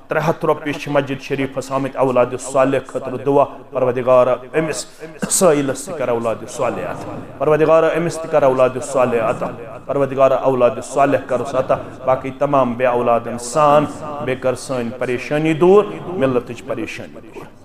[SPEAKER 1] 300 روپیہ مسجد شریف سامت اولاد صالح خطر دعا پروردگار امس سائل سکر اولاد صالح عطا پروردگار امس تکر اولاد صالح عطا پروردگار اولاد صالح کر ساتا باقی تمام بے اولاد انسان بے کر سن پریشانی دور ملتج پریشانی دور